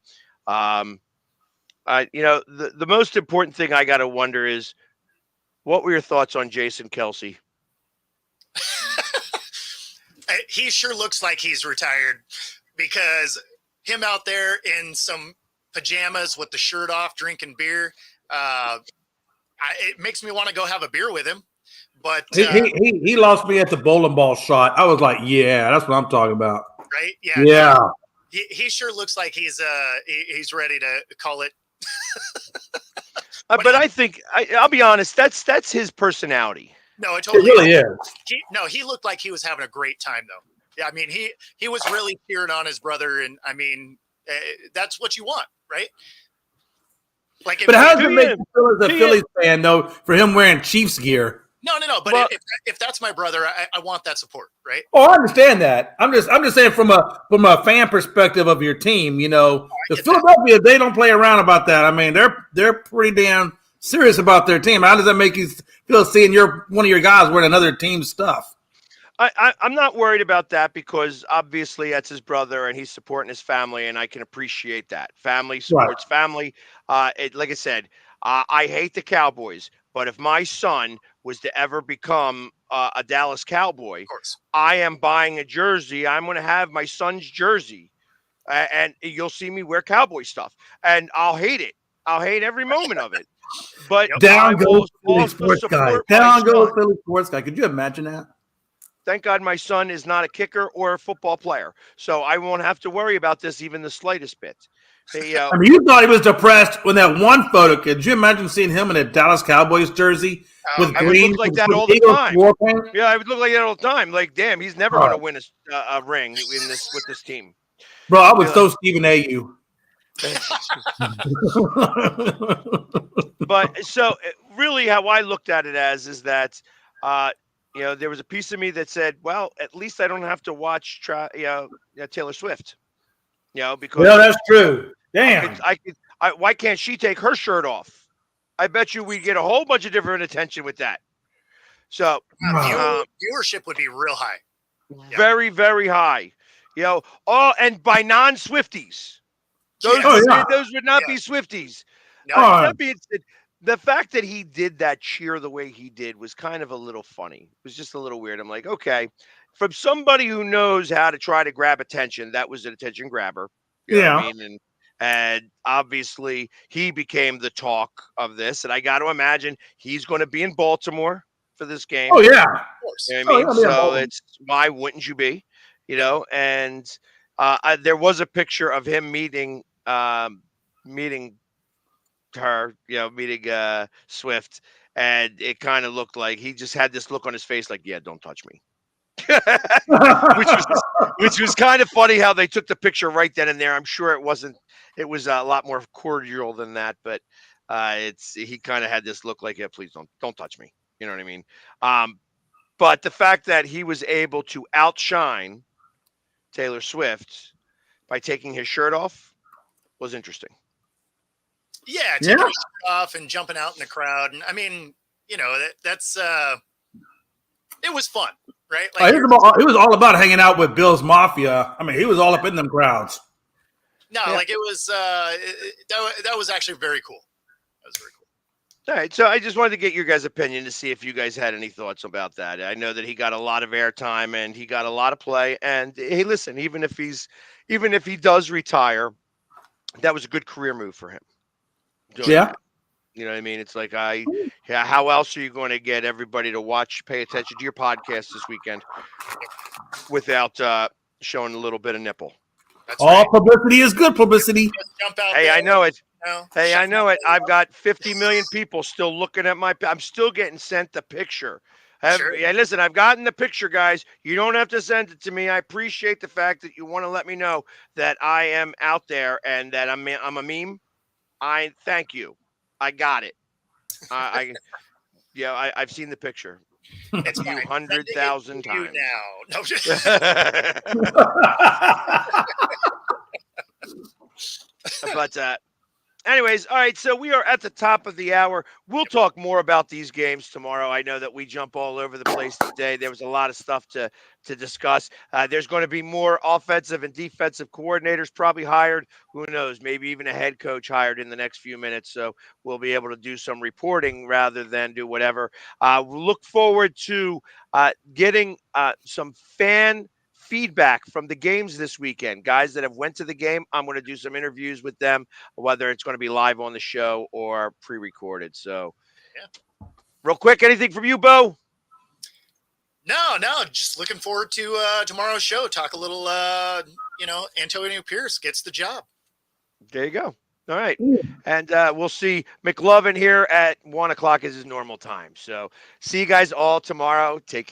The most important thing I got to wonder is, what were your thoughts on Jason Kelsey? He sure looks like he's retired, because him out there in some pajamas with the shirt off, drinking beer, it makes me want to go have a beer with him. But he lost me at the bowling ball shot. I was like, yeah, that's what I'm talking about. Right? Yeah. He sure looks like he's ready to call it. But I think I'll be honest. That's his personality. No, it totally really is. He looked like he was having a great time, though. Yeah, I mean, he was really cheering on his brother, and I mean, that's what you want, right? Like, but how does it make you feel as a Phillies fan, though, for him wearing Chiefs gear? No. But if that's my brother, I want that support, right? Oh, I understand that. I'm just saying from a fan perspective of your team, the Philadelphia, they don't play around about that. I mean, they're pretty damn serious about their team. How does that make you feel seeing one of your guys wearing another team's stuff? I'm not worried about that, because obviously that's his brother and he's supporting his family, and I can appreciate that. Family supports family. Like I said, I hate the Cowboys, but if my son was to ever become a Dallas Cowboy, I am buying a jersey. I'm going to have my son's jersey, and you'll see me wear Cowboy stuff, and I'll hate it. I'll hate every moment of it. But down goes Philly sports guy. Down goes Philly sports guy. Could you imagine that? Thank God my son is not a kicker or a football player, so I won't have to worry about this even the slightest bit. I mean, you thought he was depressed when that one photo. Could you imagine seeing him in a Dallas Cowboys jersey with I green? would look like that all the time. Yeah, I would look like that all the time. Like, damn, he's never going to win a ring with this team. Bro, I was so Stephen A.U. But so really, how I looked at it is that there was a piece of me that said, well, at least I don't have to watch Taylor Swift. Because that's true. Damn. Why can't she take her shirt off? I bet you we get a whole bunch of different attention with that. So viewership would be real high. Very, very high. And by non-Swifties. Those would not be Swifties. No. That being said, the fact that he did that cheer the way he did was kind of a little funny. It was just a little weird. I'm like, okay, from somebody who knows how to try to grab attention, that was an attention grabber. You know what I mean? And obviously he became the talk of this. And I got to imagine he's going to be in Baltimore for this game. Oh, yeah. Of course. You know what I mean? So it's, why wouldn't you be? And there was a picture of him meeting her, meeting Swift, and it kind of looked like he just had this look on his face like, yeah, don't touch me. which was kind of funny how they took the picture right then and there. I'm sure it was a lot more cordial than that, but he kind of had this look like, yeah, please don't touch me. You know what I mean? But the fact that he was able to outshine Taylor Swift by taking his shirt off was interesting. Yeah, taking his shirt off and jumping out in the crowd. And I mean, that's it was fun, right? Like, it was all about hanging out with Bill's Mafia. I mean, he was all up in them crowds. Like it was that was actually very cool. That was very cool. All right, so I just wanted to get your guys' opinion to see if you guys had any thoughts about that. I know that he got a lot of airtime and he got a lot of play. And hey, listen, even if he does retire, that was a good career move for him. Yeah. You know what I mean? It's like, how else are you going to get everybody to pay attention to your podcast this weekend without showing a little bit of nipple? All publicity is good publicity. Hey, I know it. Hey, I know it. I've got 50 million people still looking at I'm still getting sent the picture. Yeah, listen, I've gotten the picture, guys. You don't have to send it to me. I appreciate the fact that you want to let me know that I am out there and that I'm a meme. I thank you. I got it. I've seen the picture. It's 100,000 times now. No, but Anyways, all right. So we are at the top of the hour. We'll talk more about these games tomorrow. I know that we jump all over the place today. There was a lot of stuff to discuss. There's going to be more offensive and defensive coordinators probably hired. Who knows? Maybe even a head coach hired in the next few minutes. So we'll be able to do some reporting rather than do whatever. We'll look forward to getting some fan feedback from the games this weekend. Guys that have went to the game, I'm going to do some interviews with them, whether it's going to be live on the show or pre-recorded. So, yeah. Real quick, anything from you, Bo? No, just looking forward to tomorrow's show. Talk a little, Antonio Pierce gets the job. There you go. All right. And we'll see McLovin here at 1:00 is his normal time. So see you guys all tomorrow. Take care.